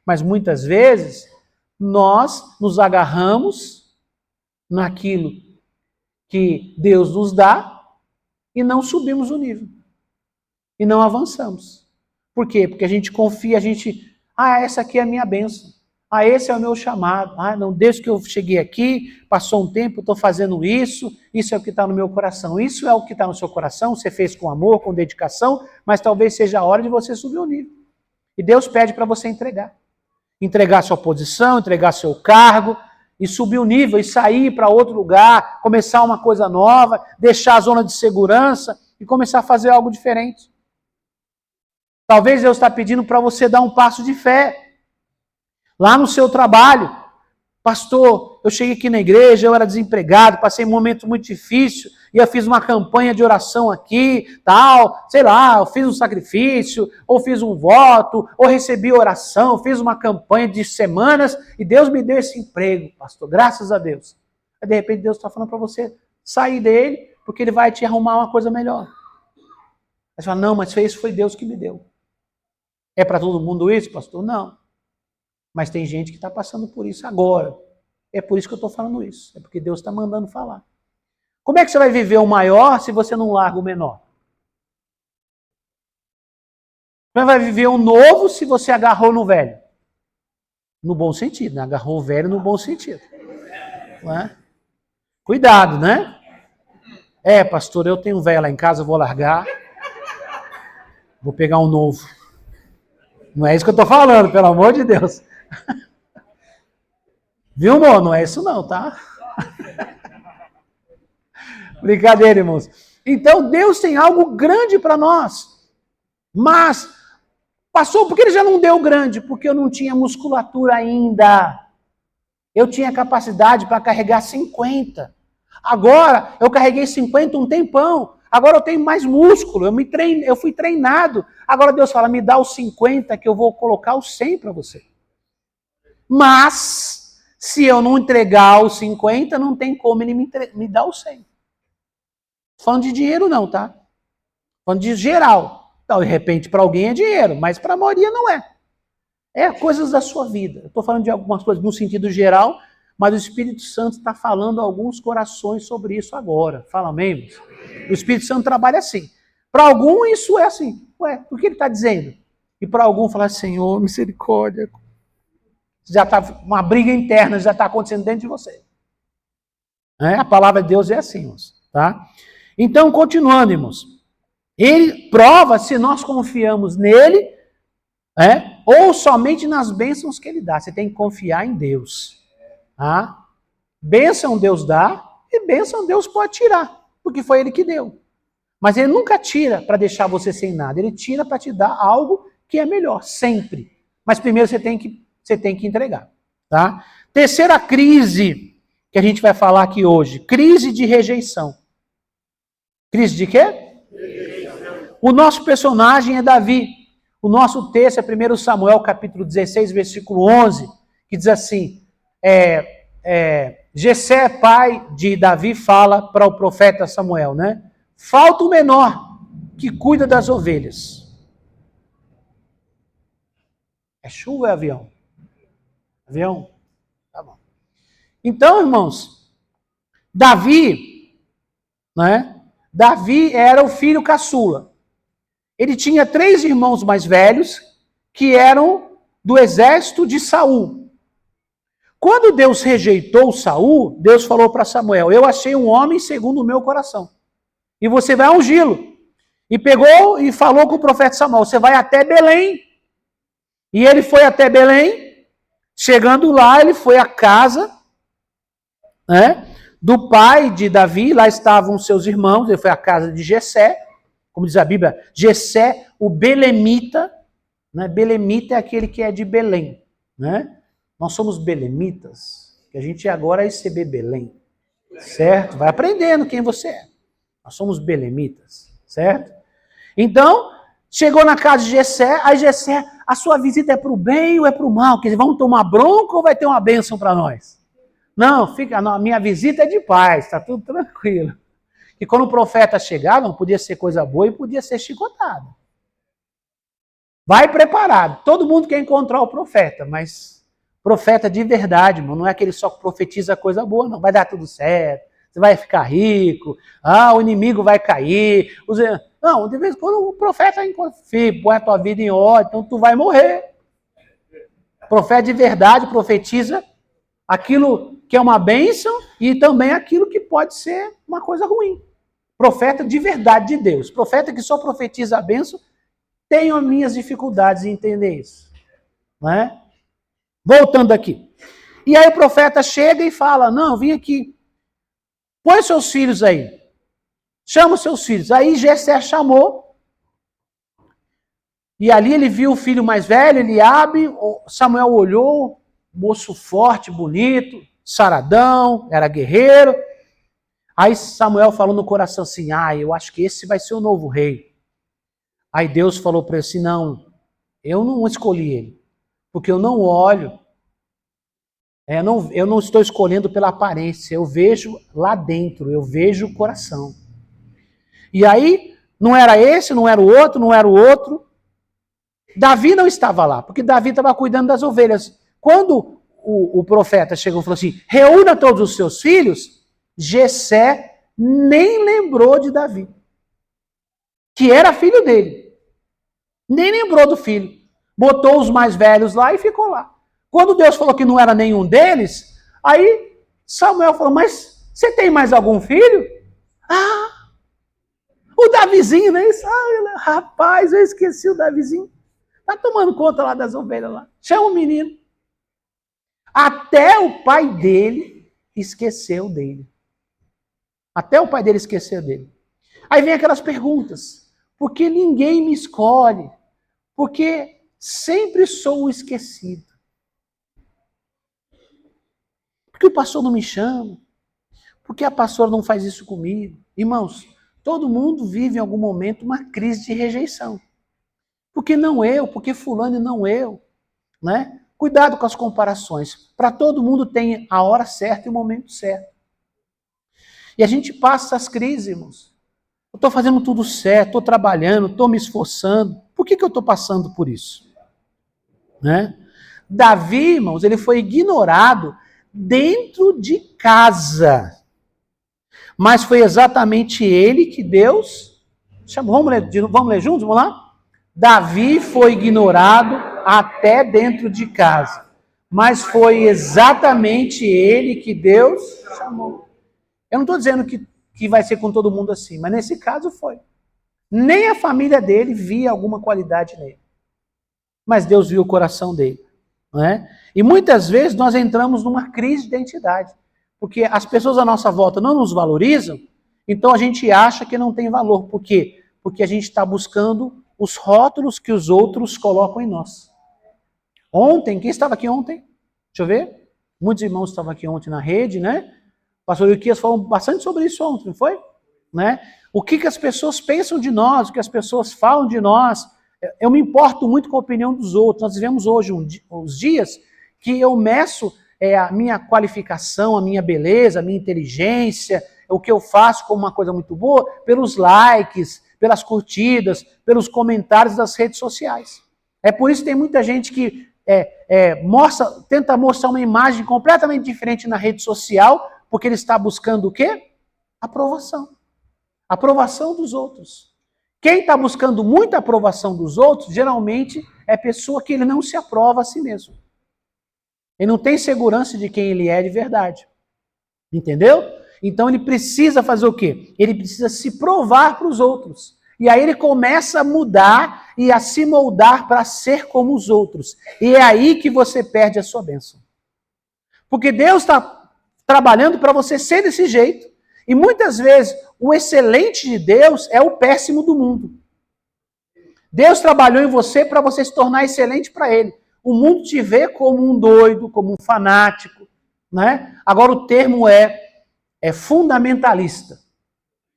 Mas muitas vezes, nós nos agarramos naquilo que Deus nos dá e não subimos o nível. E não avançamos. Por quê? Porque a gente confia, essa aqui é a minha bênção. Ah, esse é o meu chamado. Ah, não, desde que eu cheguei aqui, passou um tempo, estou fazendo isso, isso é o que está no meu coração. Isso é o que está no seu coração, você fez com amor, com dedicação, mas talvez seja a hora de você subir o nível. E Deus pede para você entregar. Entregar sua posição, entregar seu cargo, e subir o nível, e sair para outro lugar, começar uma coisa nova, deixar a zona de segurança e começar a fazer algo diferente. Talvez Deus está pedindo para você dar um passo de fé. Lá no seu trabalho, pastor, eu cheguei aqui na igreja, eu era desempregado, passei um momento muito difícil, e eu fiz uma campanha de oração aqui, tal, sei lá, eu fiz um sacrifício, ou fiz um voto, ou recebi oração, fiz uma campanha de semanas, e Deus me deu esse emprego, pastor, graças a Deus. Aí, de repente, Deus está falando para você sair dele, porque ele vai te arrumar uma coisa melhor. Aí você fala, não, mas isso foi Deus que me deu. É para todo mundo isso, pastor? Não. Mas tem gente que está passando por isso agora. É por isso que eu estou falando isso. É porque Deus está mandando falar. Como é que você vai viver o maior se você não larga o menor? Como vai viver o novo se você agarrou no velho? No bom sentido, né? Agarrou o velho no bom sentido. Não é? Cuidado, né? É, pastor, eu tenho um velho lá em casa, eu vou largar. Vou pegar um novo. Não é isso que eu estou falando, pelo amor de Deus. Viu, amor? Não é isso não, tá? Brincadeira, irmãos. Então, Deus tem algo grande para nós. Mas, passou porque ele já não deu grande? Porque eu não tinha musculatura ainda. Eu tinha capacidade para carregar 50. Agora, eu carreguei 50 um tempão. Agora eu tenho mais músculo. Eu fui treinado. Agora Deus fala, me dá os 50 que eu vou colocar os 100 para você. Mas, se eu não entregar os 50, não tem como ele me dar os 100. Falando de dinheiro não, tá? Falando de geral. Então, de repente, para alguém é dinheiro, mas para a maioria não é. É coisas da sua vida. Eu estou falando de algumas coisas no sentido geral, mas o Espírito Santo está falando a alguns corações sobre isso agora. Fala amém, irmãos? O Espírito Santo trabalha assim. Para algum isso é assim. Ué, o que ele está dizendo? E para algum falar, Senhor, misericórdia. Já está uma briga interna, já está acontecendo dentro de você. A palavra de Deus é assim, irmãos. Tá? Então, continuando, irmãos. Ele prova se nós confiamos nele, ou somente nas bênçãos que ele dá. Você tem que confiar em Deus. Tá? Bênção Deus dá e bênção Deus pode tirar, porque foi ele que deu. Mas ele nunca tira para deixar você sem nada. Ele tira para te dar algo que é melhor, sempre. Mas primeiro você tem que entregar. Tá? Terceira crise que a gente vai falar aqui hoje. Crise de rejeição. Crise de quê? Rejeição. O nosso personagem é Davi. O nosso texto é 1 Samuel, capítulo 16, versículo 11, que diz assim, Jessé, pai de Davi, fala para o profeta Samuel, né? Falta o menor que cuida das ovelhas. É chuva ou é avião? Avião? Tá bom. Então, irmãos, Davi, né? Davi era o filho caçula. Ele tinha 3 irmãos mais velhos que eram do exército de Saul. Quando Deus rejeitou Saul, Deus falou para Samuel, eu achei um homem segundo o meu coração. E você vai ungí-lo. E pegou e falou com o profeta Samuel, você vai até Belém. E ele foi até Belém. Chegando lá, ele foi à casa, né, do pai de Davi. Lá estavam seus irmãos. Ele foi à casa de Jessé. Como diz a Bíblia, Jessé, o belemita. Né? Belemita é aquele que é de Belém. Né? Nós somos belemitas. Que a gente agora é receber Belém. Certo? Vai aprendendo quem você é. Nós somos belemitas. Certo? Então, chegou na casa de Jessé. Aí Jessé, a sua visita é para o bem ou é para o mal? Quer dizer, vamos tomar bronca ou vai ter uma bênção para nós? Não, a minha visita é de paz, está tudo tranquilo. E quando o profeta chegava, não podia ser coisa boa e podia ser chicotado. Vai preparado. Todo mundo quer encontrar o profeta, mas profeta de verdade, irmão, não é aquele só que profetiza coisa boa, não. Vai dar tudo certo, você vai ficar rico, o inimigo vai cair. Não, de vez em quando o profeta põe a tua vida em ordem, então tu vai morrer. Profeta de verdade profetiza aquilo que é uma bênção e também aquilo que pode ser uma coisa ruim. Profeta de verdade de Deus. Profeta que só profetiza a bênção, tenho as minhas dificuldades em entender isso. Não é? Voltando aqui. E aí o profeta chega e fala, não, vim aqui, põe seus filhos aí. Chama os seus filhos. Aí Jessé chamou. E ali ele viu o filho mais velho, Eliabe. Samuel olhou, moço forte, bonito, saradão, era guerreiro. Aí Samuel falou no coração assim, eu acho que esse vai ser o novo rei. Aí Deus falou para ele assim, não, eu não escolhi ele, porque eu não olho, eu não estou escolhendo pela aparência, eu vejo lá dentro, eu vejo o coração. E aí, não era esse, não era o outro, não era o outro. Davi não estava lá, porque Davi estava cuidando das ovelhas. Quando o profeta chegou e falou assim, reúna todos os seus filhos, Jessé nem lembrou de Davi, que era filho dele. Nem lembrou do filho. Botou os mais velhos lá e ficou lá. Quando Deus falou que não era nenhum deles, aí Samuel falou, mas você tem mais algum filho? O Davizinho, né? Rapaz, eu esqueci o Davizinho. Tá tomando conta lá das ovelhas lá. Chama o menino. Até o pai dele esqueceu dele. Até o pai dele esqueceu dele. Aí vem aquelas perguntas. Por que ninguém me escolhe? Porque sempre sou o esquecido. Por que o pastor não me chama? Por que a pastora não faz isso comigo? Irmãos, todo mundo vive em algum momento uma crise de rejeição. Por que não eu? Por que fulano e não eu? Né? Cuidado com as comparações. Para todo mundo tem a hora certa e o momento certo. E a gente passa essas crises, irmãos. Eu estou fazendo tudo certo, estou trabalhando, estou me esforçando. Por que eu estou passando por isso? Né? Davi, irmãos, ele foi ignorado dentro de casa. Mas foi exatamente ele que Deus chamou. Vamos ler juntos? Vamos lá? Davi foi ignorado até dentro de casa. Mas foi exatamente ele que Deus chamou. Eu não estou dizendo que vai ser com todo mundo assim, mas nesse caso foi. Nem a família dele via alguma qualidade nele. Mas Deus viu o coração dele. Não é? E muitas vezes nós entramos numa crise de identidade. Porque as pessoas à nossa volta não nos valorizam, então a gente acha que não tem valor. Por quê? Porque a gente está buscando os rótulos que os outros colocam em nós. Ontem, quem estava aqui ontem? Deixa eu ver. Muitos irmãos estavam aqui ontem na rede, né? O pastor Ilquias falou bastante sobre isso ontem, não foi? Né? O que as pessoas pensam de nós, o que as pessoas falam de nós. Eu me importo muito com a opinião dos outros. Nós vivemos hoje uns dias que eu meço a minha qualificação, a minha beleza, a minha inteligência, o que eu faço como uma coisa muito boa, pelos likes, pelas curtidas, pelos comentários das redes sociais. É por isso que tem muita gente que tenta mostrar uma imagem completamente diferente na rede social, porque ele está buscando o quê? Aprovação. Aprovação dos outros. Quem está buscando muita aprovação dos outros, geralmente é pessoa que ele não se aprova a si mesmo. Ele não tem segurança de quem ele é de verdade. Entendeu? Então ele precisa fazer o quê? Ele precisa se provar para os outros. E aí ele começa a mudar e a se moldar para ser como os outros. E é aí que você perde a sua bênção. Porque Deus está trabalhando para você ser desse jeito. E muitas vezes o excelente de Deus é o péssimo do mundo. Deus trabalhou em você para você se tornar excelente para Ele. O mundo te vê como um doido, como um fanático. Né? Agora o termo é fundamentalista.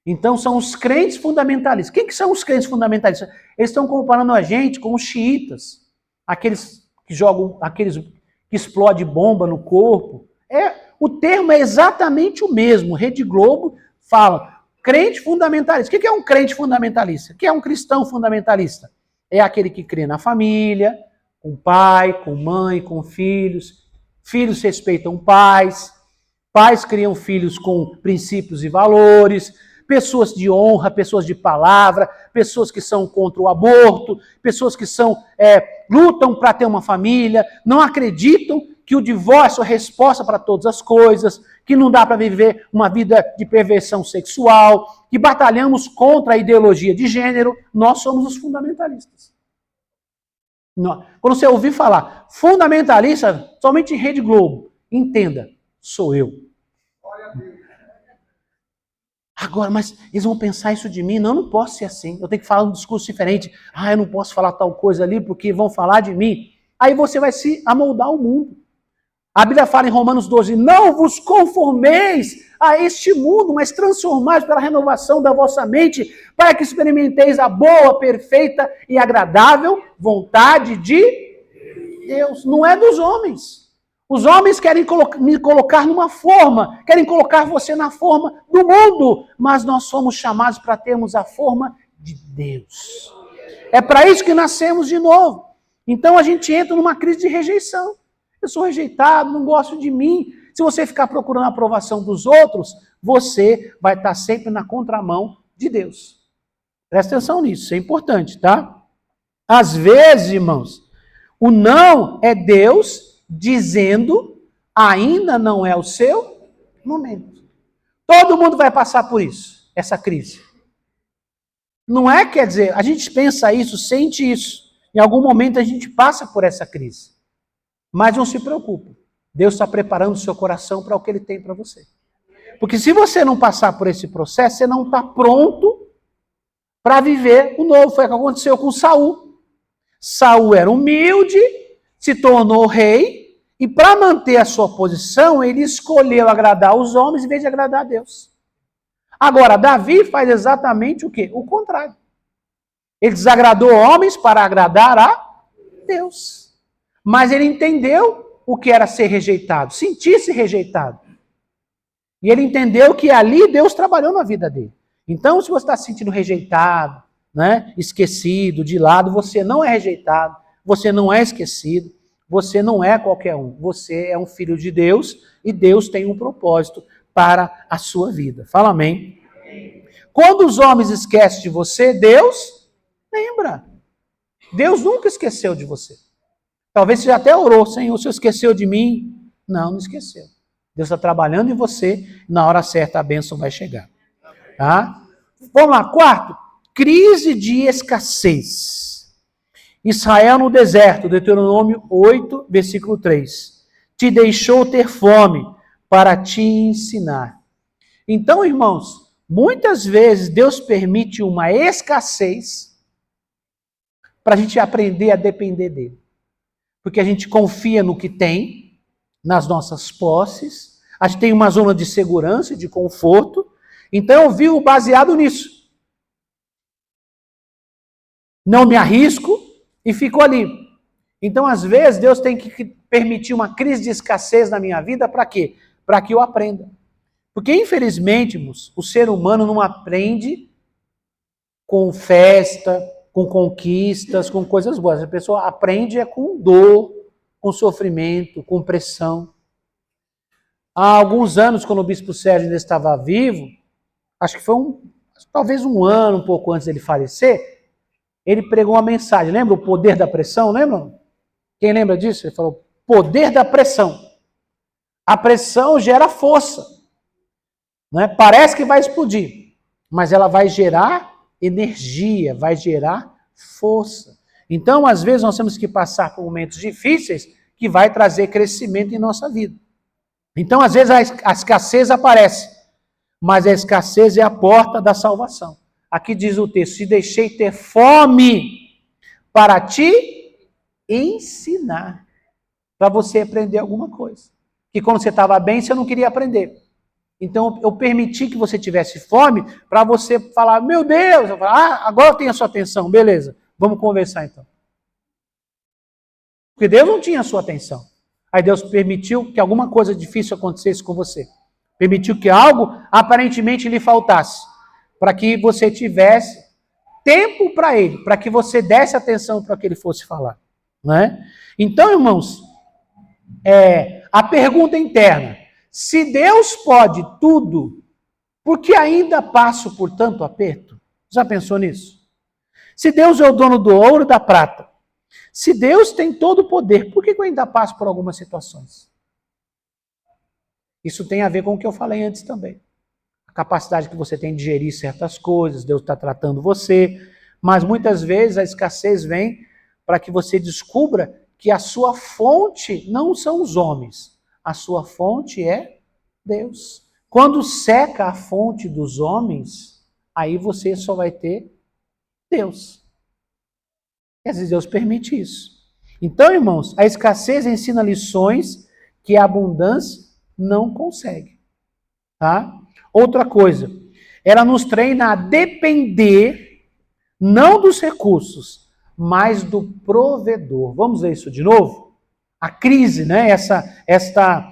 Então são os crentes fundamentalistas. Quem que são os crentes fundamentalistas? Eles estão comparando a gente com os xiitas. Aqueles que jogam, aqueles que explodem bomba no corpo. O termo é exatamente o mesmo. Rede Globo fala crente fundamentalista. O que é um crente fundamentalista? O que é um cristão fundamentalista? É aquele que crê na família, com pai, com mãe, com filhos. Filhos respeitam pais. Pais criam filhos com princípios e valores. pessoas de honra, pessoas de palavra, pessoas que são contra o aborto, pessoas que lutam para ter uma família, não acreditam que o divórcio é a resposta para todas as coisas, que não dá para viver uma vida de perversão sexual, que batalhamos contra a ideologia de gênero. Nós somos os fundamentalistas. Quando você ouvir falar fundamentalista, somente em Rede Globo, entenda, sou eu. Agora, mas eles vão pensar isso de mim? Não, eu não posso ser assim. Eu tenho que falar um discurso diferente. Eu não posso falar tal coisa ali porque vão falar de mim. Aí você vai se amoldar ao mundo. A Bíblia fala em Romanos 12, não vos conformeis a este mundo, mas transformais pela renovação da vossa mente, para que experimenteis a boa, perfeita e agradável vontade de Deus. Não é dos homens. Os homens querem me colocar numa forma, querem colocar você na forma do mundo, mas nós somos chamados para termos a forma de Deus. É para isso que nascemos de novo. Então a gente entra numa crise de rejeição. Eu sou rejeitado, não gosto de mim. Se você ficar procurando a aprovação dos outros, você vai estar sempre na contramão de Deus. Presta atenção nisso, isso é importante, tá? Às vezes, irmãos, o não é Deus dizendo ainda não é o seu momento. Todo mundo vai passar por isso, essa crise. Não é, quer dizer, a gente pensa isso, sente isso. Em algum momento a gente passa por essa crise. Mas não se preocupe. Deus está preparando o seu coração para o que Ele tem para você. Porque se você não passar por esse processo, você não está pronto para viver o novo. Foi o que aconteceu com Saul. Saul era humilde, se tornou rei, e para manter a sua posição, ele escolheu agradar os homens em vez de agradar a Deus. Agora, Davi faz exatamente o quê? O contrário. Ele desagradou homens para agradar a Deus. Mas ele entendeu o que era ser rejeitado, sentir-se rejeitado. E ele entendeu que ali Deus trabalhou na vida dele. Então, se você está se sentindo rejeitado, né, esquecido, de lado, você não é rejeitado, você não é esquecido, você não é qualquer um. Você é um filho de Deus e Deus tem um propósito para a sua vida. Fala amém. Quando os homens esquecem de você, Deus lembra. Deus nunca esqueceu de você. Talvez você até orou, Senhor, você esqueceu de mim? Não, não esqueceu. Deus está trabalhando em você, na hora certa a bênção vai chegar. Tá? Vamos lá, quarto, crise de escassez. Israel no deserto, Deuteronômio 8, versículo 3. Te deixou ter fome para te ensinar. Então, irmãos, muitas vezes Deus permite uma escassez para a gente aprender a depender dele. Porque a gente confia no que tem, nas nossas posses, a gente tem uma zona de segurança e de conforto, então eu vivo baseado nisso. Não me arrisco e fico ali. Então, às vezes, Deus tem que permitir uma crise de escassez na minha vida, para quê? Para que eu aprenda. Porque, infelizmente, o ser humano não aprende com festa, com conquistas, com coisas boas. A pessoa aprende com dor, com sofrimento, com pressão. Há alguns anos, quando o bispo Sérgio ainda estava vivo, acho que foi talvez um ano, um pouco antes dele falecer, ele pregou uma mensagem. Lembra o poder da pressão? Lembra? Quem lembra disso? Ele falou, poder da pressão. A pressão gera força. Né? Parece que vai explodir, mas ela vai gerar energia, vai gerar força. Então, às vezes, nós temos que passar por momentos difíceis que vai trazer crescimento em nossa vida. Então, às vezes, a escassez aparece, mas a escassez é a porta da salvação. Aqui diz o texto, te deixei ter fome para te ensinar, para você aprender alguma coisa. Que quando você estava bem, você não queria aprender. Então, eu permiti que você tivesse fome para você falar, meu Deus, eu falo, agora eu tenho a sua atenção, beleza, vamos conversar então. Porque Deus não tinha a sua atenção. Aí Deus permitiu que alguma coisa difícil acontecesse com você. Permitiu que algo aparentemente lhe faltasse, para que você tivesse tempo para ele, para que você desse atenção para o que ele fosse falar. Né? Então, irmãos, a pergunta interna, se Deus pode tudo, Porque ainda passo por tanto aperto. Já pensou nisso? Se Deus é o dono do ouro e da prata, se Deus tem todo o poder, por que eu ainda passo por algumas situações? Isso tem a ver com o que eu falei antes também. A capacidade que você tem de gerir certas coisas, Deus está tratando você, mas muitas vezes a escassez vem para que você descubra que a sua fonte não são os homens, a sua fonte é Deus. Quando seca a fonte dos homens, aí você só vai ter Deus. E às vezes Deus permite isso. Então, irmãos, a escassez ensina lições que a abundância não consegue. Tá? Outra coisa, ela nos treina a depender não dos recursos, mas do provedor. Vamos ver isso de novo? A crise, né? Esta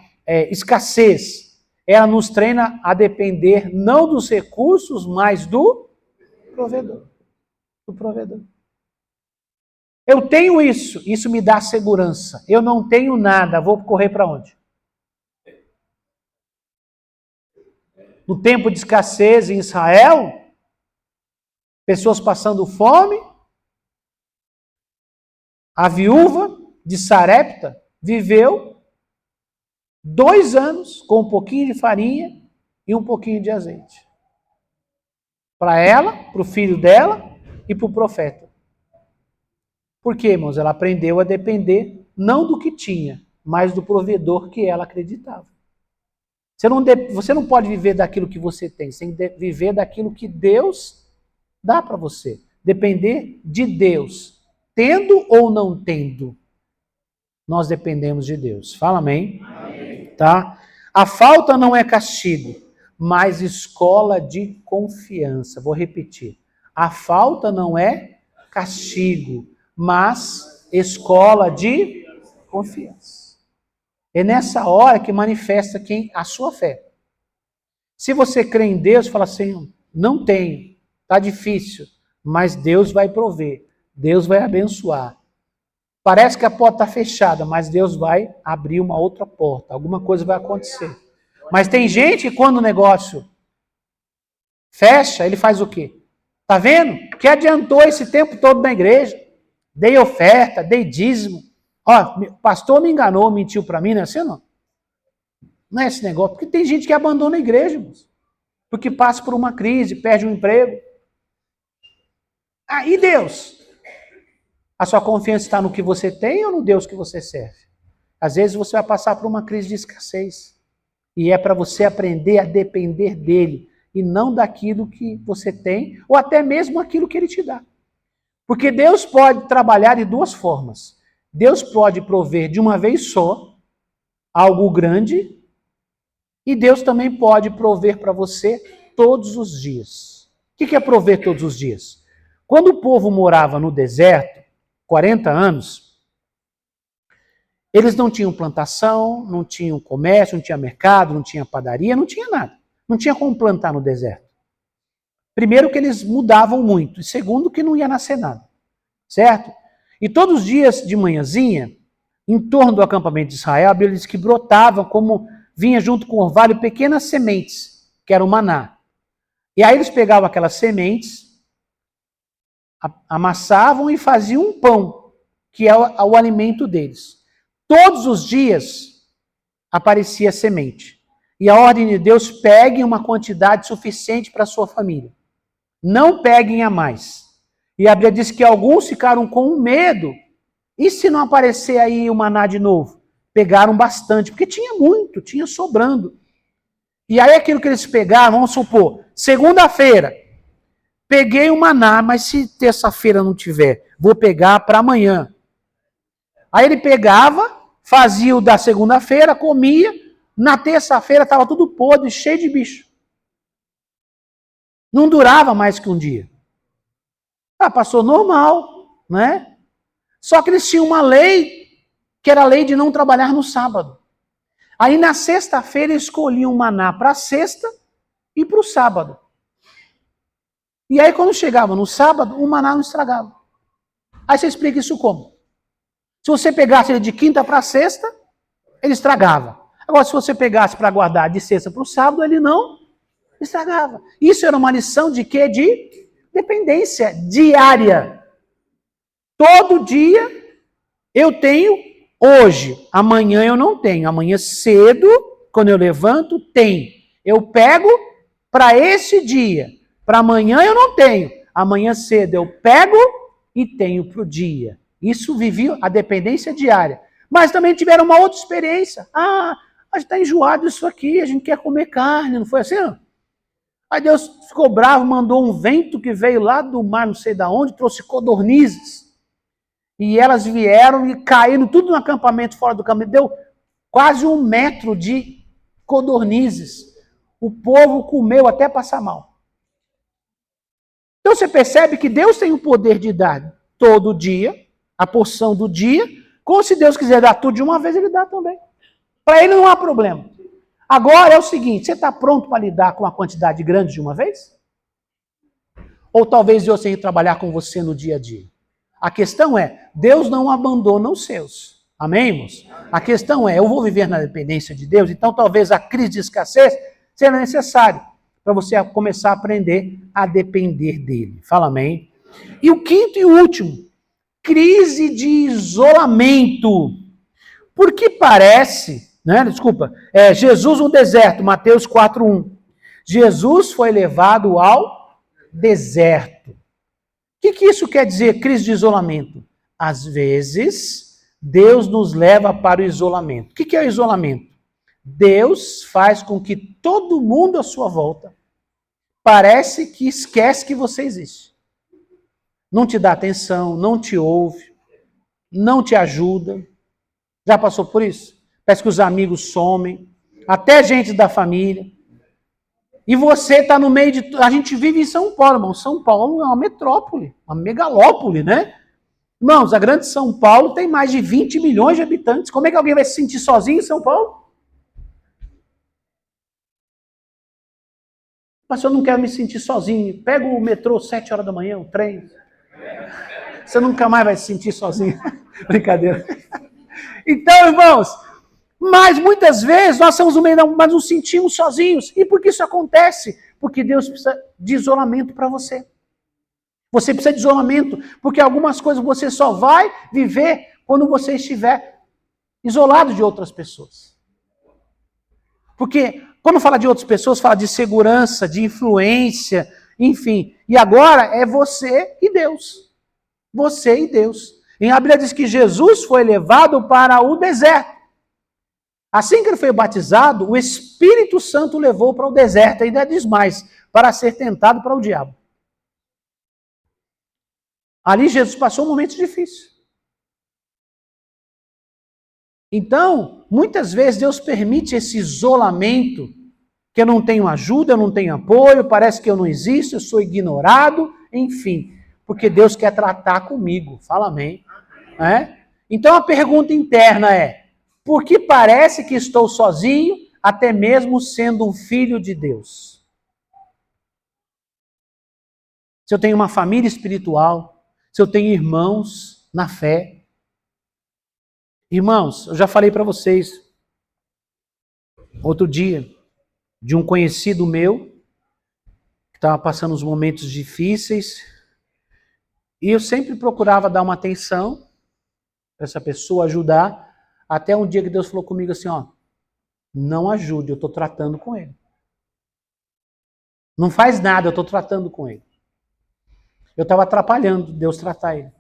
escassez, ela nos treina a depender não dos recursos, mas do provedor. Do provedor. Eu tenho isso me dá segurança. Eu não tenho nada, vou correr para onde? No tempo de escassez em Israel, pessoas passando fome, a viúva de Sarepta viveu 2 anos com um pouquinho de farinha e um pouquinho de azeite. Para ela, para o filho dela e para o profeta. Por quê, irmãos? Ela aprendeu a depender não do que tinha, mas do provedor que ela acreditava. Você não pode viver daquilo que você tem, você tem que viver daquilo que Deus dá para você. Depender de Deus, tendo ou não tendo. Nós dependemos de Deus. Fala amém? Amém. Tá? A falta não é castigo, mas escola de confiança. Vou repetir. A falta não é castigo, mas escola de confiança. É nessa hora que manifesta a sua fé. Se você crê em Deus, fala assim, não tenho, está difícil, mas Deus vai prover, Deus vai abençoar. Parece que a porta está fechada, mas Deus vai abrir uma outra porta, alguma coisa vai acontecer. Mas tem gente que quando o negócio fecha, ele faz o quê? Tá vendo? Que adiantou esse tempo todo na igreja? Dei oferta, dei dízimo. Ó, o pastor me enganou, mentiu para mim, não é assim não? Não é esse negócio. Porque tem gente que abandona a igreja, irmãos. Porque passa por uma crise, perde um emprego. Ah, e Deus? A sua confiança está no que você tem ou no Deus que você serve? Às vezes você vai passar por uma crise de escassez. E é para você aprender a depender dele. E não daquilo que você tem, ou até mesmo aquilo que ele te dá. Porque Deus pode trabalhar de 2 formas. Deus pode prover de uma vez só algo grande e Deus também pode prover para você todos os dias. O que é prover todos os dias? Quando o povo morava no deserto, 40 anos, eles não tinham plantação, não tinham comércio, não tinha mercado, não tinha padaria, não tinha nada. Não tinha como plantar no deserto. Primeiro que eles mudavam muito e segundo que não ia nascer nada. Certo? E todos os dias de manhãzinha, em torno do acampamento de Israel, a Bíblia diz que brotavam, como vinha junto com o orvalho, pequenas sementes, que era o maná. E aí eles pegavam aquelas sementes, amassavam e faziam um pão, que é o alimento deles. Todos os dias aparecia semente. E a ordem de Deus, peguem uma quantidade suficiente para a sua família. Não peguem a mais. E a Bíblia diz que alguns ficaram com medo. E se não aparecer aí o maná de novo? Pegaram bastante, porque tinha muito, tinha sobrando. E aí aquilo que eles pegaram, vamos supor, segunda-feira, peguei o maná, mas se terça-feira não tiver, vou pegar para amanhã. Aí ele pegava, fazia o da segunda-feira, comia, na terça-feira estava tudo podre, cheio de bicho. Não durava mais que um dia. Passou normal, né? Só que eles tinham uma lei, que era a lei de não trabalhar no sábado. Aí na sexta-feira eles escolhiam o maná para a sexta e para o sábado. E aí quando chegava no sábado, o maná não estragava. Aí você explica isso como? Se você pegasse ele de quinta para sexta, ele estragava. Agora se você pegasse para guardar de sexta para o sábado, ele não Estragava. Isso era uma lição de quê? De dependência diária. Todo dia eu tenho, hoje, amanhã eu não tenho. Amanhã cedo, quando eu levanto, tem. Eu pego para esse dia. Para amanhã eu não tenho. Amanhã cedo eu pego e tenho para o dia. Isso vivia a dependência diária. Mas também tiveram uma outra experiência. Ah, a gente está enjoado disso aqui, a gente quer comer carne, não foi assim? Não? Aí Deus ficou bravo, mandou um vento que veio lá do mar, não sei de onde, trouxe codornizes. E elas vieram e caíram tudo no acampamento, fora do acampamento. Deu quase 1 metro de codornizes. O povo comeu até passar mal. Então você percebe que Deus tem o poder de dar todo dia, a porção do dia, como se Deus quiser dar tudo de uma vez, ele dá também. Para ele não há problema. Agora é o seguinte, você está pronto para lidar com a quantidade grande de uma vez? Ou talvez Deus tenha que trabalhar com você no dia a dia? A questão é, Deus não abandona os seus. Amém, irmãos? A questão é, eu vou viver na dependência de Deus, então talvez a crise de escassez seja necessária para você começar a aprender a depender dele. Fala amém. E o quinto e último, crise de isolamento. Porque parece, Jesus no deserto, Mateus 4:1. Jesus foi levado ao deserto. O que isso quer dizer, crise de isolamento? Às vezes, Deus nos leva para o isolamento. O que é o isolamento? Deus faz com que todo mundo à sua volta parece que esquece que você existe. Não te dá atenção, não te ouve, não te ajuda. Já passou por isso? Parece que os amigos somem, até gente da família. E você está no meio de... A gente vive em São Paulo, irmão. São Paulo é uma metrópole, uma megalópole, né? Irmãos, a grande São Paulo tem mais de 20 milhões de habitantes. Como é que alguém vai se sentir sozinho em São Paulo? Mas eu não quero me sentir sozinho. Pega o metrô 7 horas da manhã, o trem. Você nunca mais vai se sentir sozinho. Brincadeira. Então, irmãos, mas muitas vezes nós estamos no meio, mas nos sentimos sozinhos. E por que isso acontece? Porque Deus precisa de isolamento para você. Você precisa de isolamento, porque algumas coisas você só vai viver quando você estiver isolado de outras pessoas. Porque quando fala de outras pessoas, fala de segurança, de influência, enfim. E agora é você e Deus. Você e Deus. Em a Bíblia diz que Jesus foi levado para o deserto. Assim que ele foi batizado, o Espírito Santo o levou para o deserto, ainda diz mais, para ser tentado para o diabo. Ali Jesus passou um momento difícil. Então, muitas vezes Deus permite esse isolamento, que eu não tenho ajuda, eu não tenho apoio, parece que eu não existo, eu sou ignorado, enfim, porque Deus quer tratar comigo. Fala amém. Então a pergunta interna é, por que parece que estou sozinho, até mesmo sendo um filho de Deus? Se eu tenho uma família espiritual, se eu tenho irmãos na fé. Irmãos, eu já falei para vocês, outro dia, de um conhecido meu, que estava passando uns momentos difíceis, e eu sempre procurava dar uma atenção para essa pessoa, ajudar, até um dia que Deus falou comigo assim, ó, não ajude, eu estou tratando com ele. Não faz nada, eu estou tratando com ele. Eu estava atrapalhando Deus tratar ele.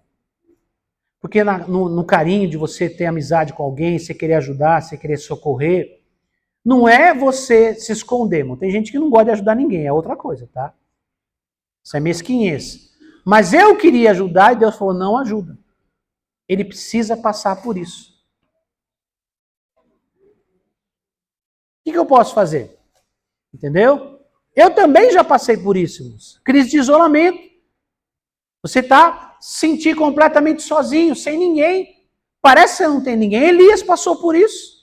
Porque no carinho de você ter amizade com alguém, você querer ajudar, você querer socorrer, não é você se esconder, irmão. Tem gente que não gosta de ajudar ninguém, é outra coisa, tá? Isso é mesquinhez. Mas eu queria ajudar e Deus falou, não ajuda. Ele precisa passar por isso. O que eu posso fazer? Entendeu? Eu também já passei por isso, irmãos. Crise de isolamento. Você está se sentir completamente sozinho, sem ninguém. Parece que você não tem ninguém. Elias passou por isso.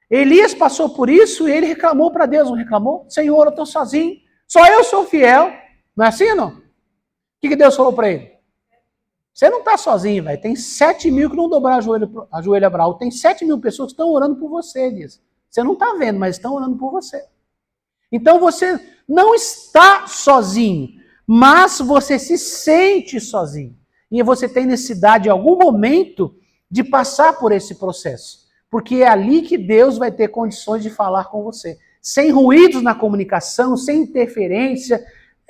Elias passou por isso e ele reclamou para Deus, não reclamou? Senhor, eu estou sozinho. Só eu sou fiel. Não é assim, não? O que Deus falou para ele? Você não está sozinho, velho. Tem 7 mil que não dobraram a joelho a Baal. Tem 7 mil pessoas que estão orando por você, Elias. Você não está vendo, mas estão orando por você. Então você não está sozinho, mas você se sente sozinho. E você tem necessidade, em algum momento, de passar por esse processo. Porque é ali que Deus vai ter condições de falar com você. Sem ruídos na comunicação, sem interferência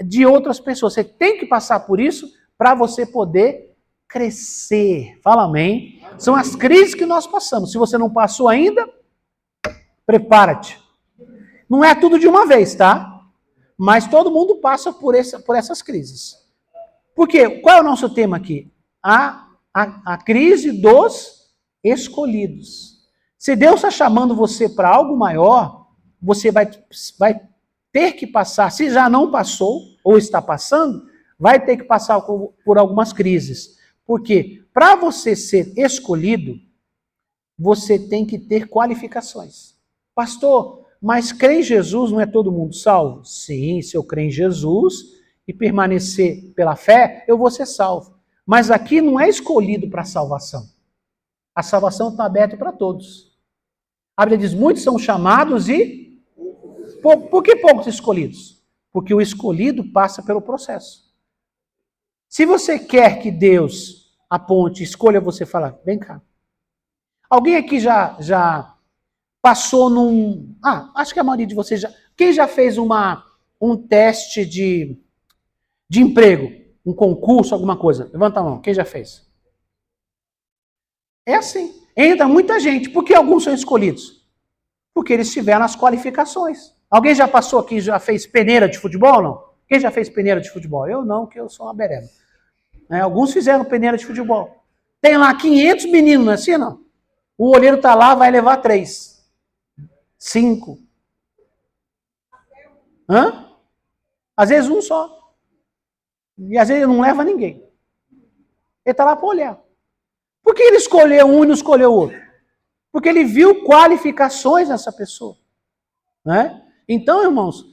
de outras pessoas. Você tem que passar por isso para você poder crescer. Fala amém. São as crises que nós passamos. Se você não passou ainda, prepara-te. Não é tudo de uma vez, tá? Mas todo mundo passa por essas crises. Por quê? Qual é o nosso tema aqui? A crise dos escolhidos. Se Deus está chamando você para algo maior, você vai ter que passar, se já não passou, ou está passando, vai ter que passar por algumas crises. Porque para você ser escolhido, você tem que ter qualificações. Pastor, mas crer em Jesus não é todo mundo salvo? Sim, se eu crer em Jesus e permanecer pela fé, eu vou ser salvo. Mas aqui não é escolhido para salvação. A salvação está aberta para todos. A Bíblia diz, muitos são chamados e... Por que poucos escolhidos? Porque o escolhido passa pelo processo. Se você quer que Deus aponte, escolha você, fala, vem cá. Alguém aqui já passou num... acho que a maioria de vocês já... Quem já fez um teste de emprego? Um concurso, alguma coisa? Levanta a mão. Quem já fez? É assim. Entra muita gente. Por que alguns são escolhidos? Porque eles tiveram as qualificações. Alguém já passou aqui, já fez peneira de futebol, não? Quem já fez peneira de futebol? Eu não, que eu sou uma bereba. Alguns fizeram peneira de futebol. Tem lá 500 meninos, não é assim, não? O olheiro está lá, vai levar 3. 5. Às vezes um só. E às vezes não leva ninguém. Ele está lá para olhar. Por que ele escolheu um e não escolheu o outro? Porque ele viu qualificações nessa pessoa. Né? Então, irmãos,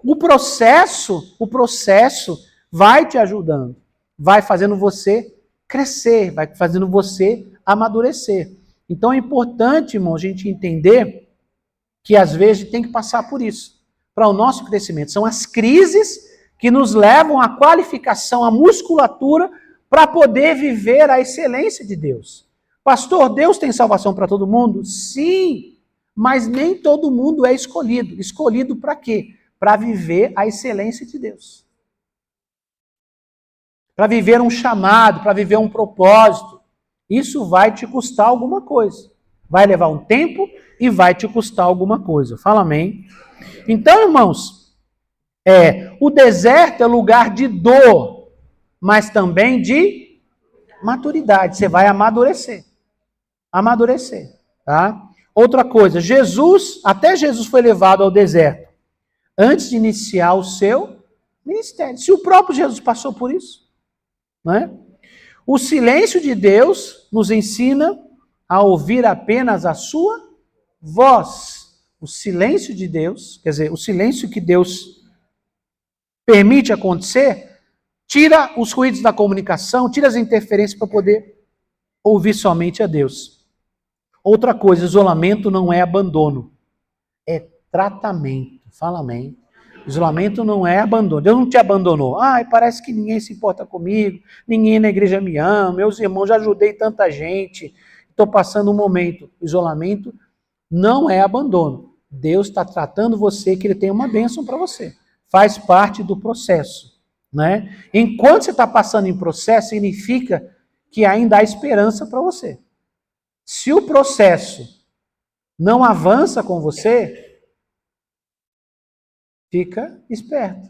o processo vai te ajudando. Vai fazendo você crescer, vai fazendo você amadurecer. Então é importante, irmão, a gente entender que às vezes tem que passar por isso, para o nosso crescimento. São as crises que nos levam à qualificação, à musculatura, para poder viver a excelência de Deus. Pastor, Deus tem salvação para todo mundo? Sim, mas nem todo mundo é escolhido. Escolhido para quê? Para viver a excelência de Deus. Para viver um chamado, para viver um propósito. Isso vai te custar alguma coisa. Vai levar um tempo e vai te custar alguma coisa. Fala amém. Então, irmãos, o deserto é lugar de dor, mas também de maturidade. Você vai amadurecer. Amadurecer. Tá? Outra coisa, até Jesus foi levado ao deserto antes de iniciar o seu ministério. Se o próprio Jesus passou por isso. Não é? O silêncio de Deus nos ensina a ouvir apenas a sua voz. O silêncio de Deus, quer dizer, o silêncio que Deus permite acontecer, tira os ruídos da comunicação, tira as interferências para poder ouvir somente a Deus. Outra coisa, isolamento não é abandono, é tratamento. Fala amém. Isolamento não é abandono. Deus não te abandonou. Parece que ninguém se importa comigo, ninguém na igreja me ama, meus irmãos, já ajudei tanta gente, estou passando um momento. Isolamento não é abandono. Deus está tratando você, que Ele tem uma bênção para você. Faz parte do processo. Né? Enquanto você está passando em processo, significa que ainda há esperança para você. Se o processo não avança com você, fica esperto.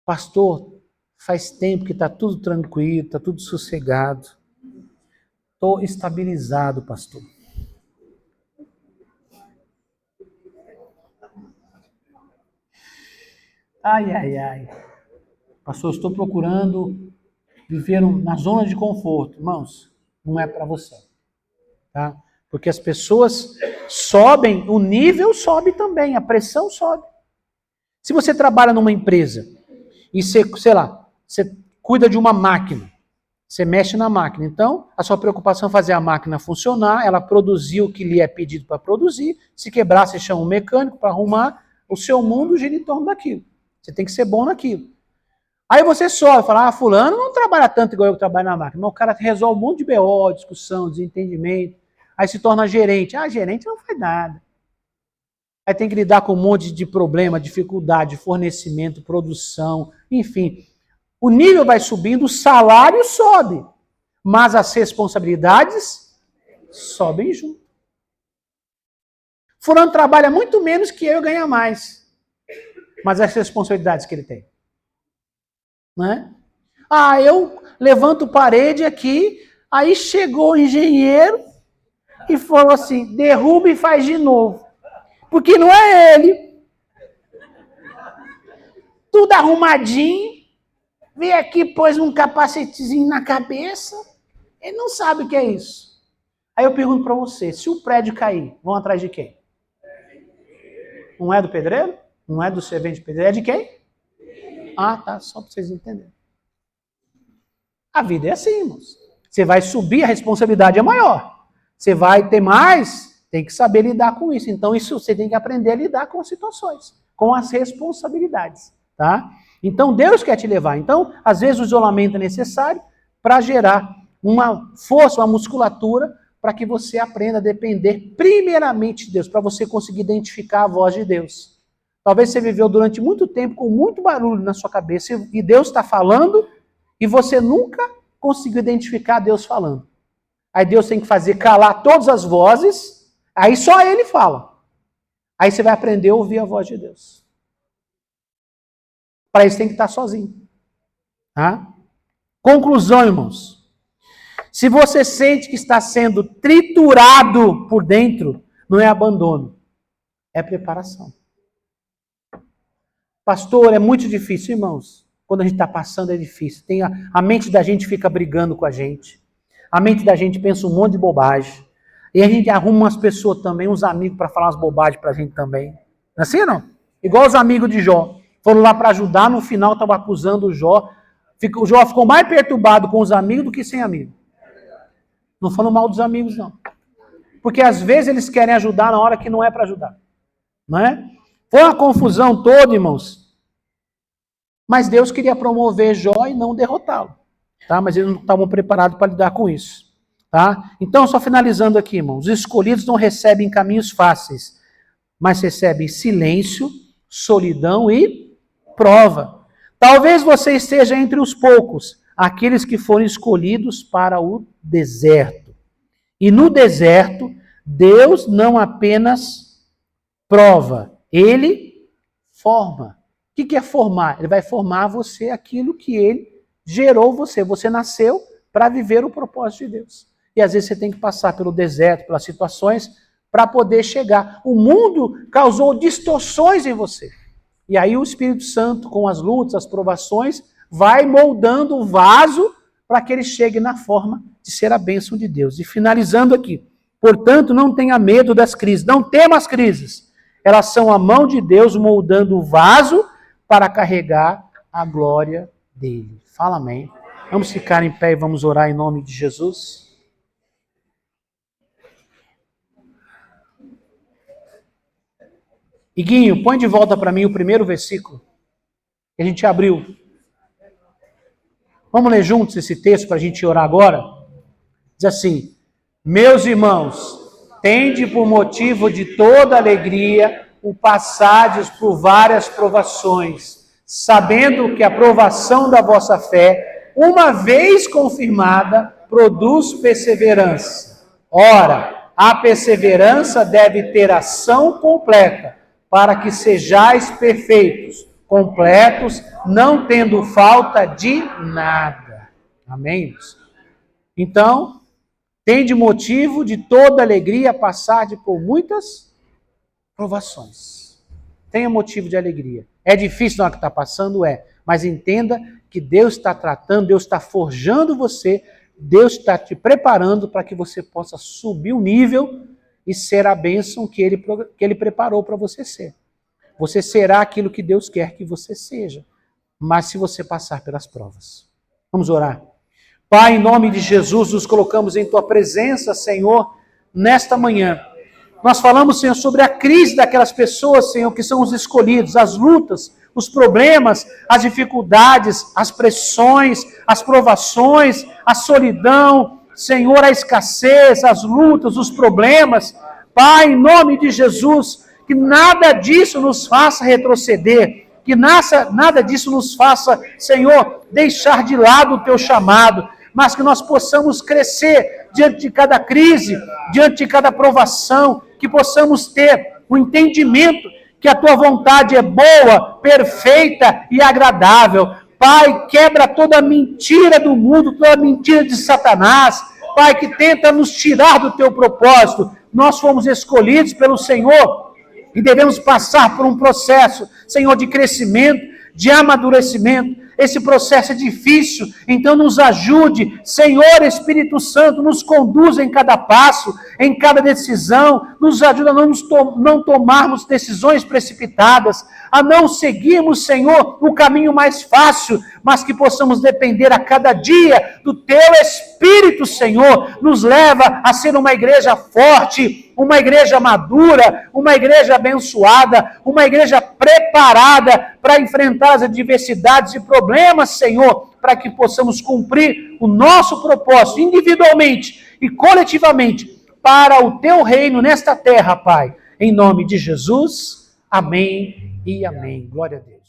Pastor, faz tempo que está tudo tranquilo, está tudo sossegado. Estou estabilizado, pastor. Ai. Pastor, estou procurando viver na zona de conforto. Irmãos, não é para você. Tá? Porque as pessoas sobem, o nível sobe também, a pressão sobe. Se você trabalha numa empresa e você, sei lá, você cuida de uma máquina, Você mexe na máquina. Então, a sua preocupação é fazer a máquina funcionar, ela produzir o que lhe é pedido para produzir. Se quebrar, você chama um mecânico para arrumar. O seu mundo gira em torno daquilo. Você tem que ser bom naquilo. Aí você sobe, fala, fulano não trabalha tanto igual eu que trabalho na máquina. Mas o cara resolve um monte de BO, discussão, desentendimento. Aí se torna gerente. Gerente não faz nada. Aí tem que lidar com um monte de problema, dificuldade, fornecimento, produção, enfim. O nível vai subindo, o salário sobe, mas as responsabilidades sobem junto. Fulano trabalha muito menos que eu e ganha mais. Mas as responsabilidades que ele tem. Não é? Eu levanto parede aqui, aí chegou o engenheiro e falou assim, derruba e faz de novo. Porque não é ele. Tudo arrumadinho. Veio aqui, pôs um capacetezinho na cabeça. Ele não sabe o que é isso. Aí eu pergunto para você, se o prédio cair, vão atrás de quem? Não é do pedreiro? Não é do servente pedreiro? É de quem? Tá, só para vocês entenderem. A vida é assim, irmãos. Você vai subir, a responsabilidade é maior. Você vai ter mais, tem que saber lidar com isso. Então, isso você tem que aprender a lidar com as situações, com as responsabilidades, tá? Então, Deus quer te levar. Então, às vezes o isolamento é necessário para gerar uma força, uma musculatura, para que você aprenda a depender primeiramente de Deus, para você conseguir identificar a voz de Deus. Talvez você viveu durante muito tempo com muito barulho na sua cabeça e Deus está falando e você nunca conseguiu identificar Deus falando. Aí Deus tem que fazer calar todas as vozes, aí só Ele fala. Aí você vai aprender a ouvir a voz de Deus. Para isso tem que estar sozinho. Tá? Conclusão, irmãos. Se você sente que está sendo triturado por dentro, não é abandono, é preparação. Pastor, é muito difícil, irmãos. Quando a gente está passando é difícil. A mente da gente fica brigando com a gente. A mente da gente pensa um monte de bobagem. E a gente arruma umas pessoas também, uns amigos para falar umas bobagens para a gente também. Não é assim, não? Igual os amigos de Jó. Foram lá para ajudar, no final estavam acusando o Jó. O Jó ficou mais perturbado com os amigos do que sem amigos. Não falando mal dos amigos, não. Porque às vezes eles querem ajudar na hora que não é para ajudar. Não é? Foi uma confusão toda, irmãos. Mas Deus queria promover Jó e não derrotá-lo. Tá? Mas eles não estavam preparados para lidar com isso. Tá? Então, só finalizando aqui, irmãos. Os escolhidos não recebem caminhos fáceis, mas recebem silêncio, solidão e prova. Talvez você esteja entre os poucos, aqueles que foram escolhidos para o deserto. E no deserto, Deus não apenas prova, Ele forma. O que é formar? Ele vai formar você aquilo que Ele gerou você. Você nasceu para viver o propósito de Deus. E às vezes você tem que passar pelo deserto, pelas situações, para poder chegar. O mundo causou distorções em você. E aí o Espírito Santo, com as lutas, as provações, vai moldando o vaso para que ele chegue na forma de ser a bênção de Deus. E finalizando aqui, portanto, não tenha medo das crises, não tema as crises. Elas são a mão de Deus moldando o vaso para carregar a glória dele. Fala amém. Vamos ficar em pé e vamos orar em nome de Jesus. Iguinho, põe de volta para mim o primeiro versículo que a gente abriu. Vamos ler juntos esse texto para a gente orar agora? Diz assim: meus irmãos, tende por motivo de toda alegria o passardes por várias provações, sabendo que a provação da vossa fé, uma vez confirmada, produz perseverança. Ora, a perseverança deve ter ação completa, para que sejais perfeitos, completos, não tendo falta de nada. Amém? Então, tende motivo de toda alegria passar por muitas provações. Tenha motivo de alegria. É difícil na hora que está passando? É. Mas entenda que Deus está tratando, Deus está forjando você, Deus está te preparando para que você possa subir o nível e ser a bênção que Ele preparou para você ser. Você será aquilo que Deus quer que você seja, mas se você passar pelas provas. Vamos orar. Pai, em nome de Jesus, nos colocamos em Tua presença, Senhor, nesta manhã. Nós falamos, Senhor, sobre a crise daquelas pessoas, Senhor, que são os escolhidos, as lutas, os problemas, as dificuldades, as pressões, as provações, a solidão, Senhor, a escassez, as lutas, os problemas. Pai, em nome de Jesus, que nada disso nos faça retroceder, que nada disso nos faça, Senhor, deixar de lado o Teu chamado, mas que nós possamos crescer diante de cada crise, diante de cada provação, que possamos ter o entendimento que a Tua vontade é boa, perfeita e agradável. Pai, quebra toda mentira do mundo, toda mentira de Satanás, Pai, que tenta nos tirar do Teu propósito. Nós fomos escolhidos pelo Senhor e devemos passar por um processo, Senhor, de crescimento, de amadurecimento. Esse processo é difícil, então nos ajude, Senhor Espírito Santo, nos conduza em cada passo, em cada decisão, nos ajuda a não tomarmos decisões precipitadas, a não seguirmos, Senhor, o caminho mais fácil, mas que possamos depender a cada dia do Teu Espírito, Senhor, nos leva a ser uma igreja forte, uma igreja madura, uma igreja abençoada, uma igreja preparada para enfrentar as adversidades e problemas, Senhor, para que possamos cumprir o nosso propósito individualmente e coletivamente para o Teu reino nesta terra, Pai. Em nome de Jesus, amém e amém. Glória a Deus.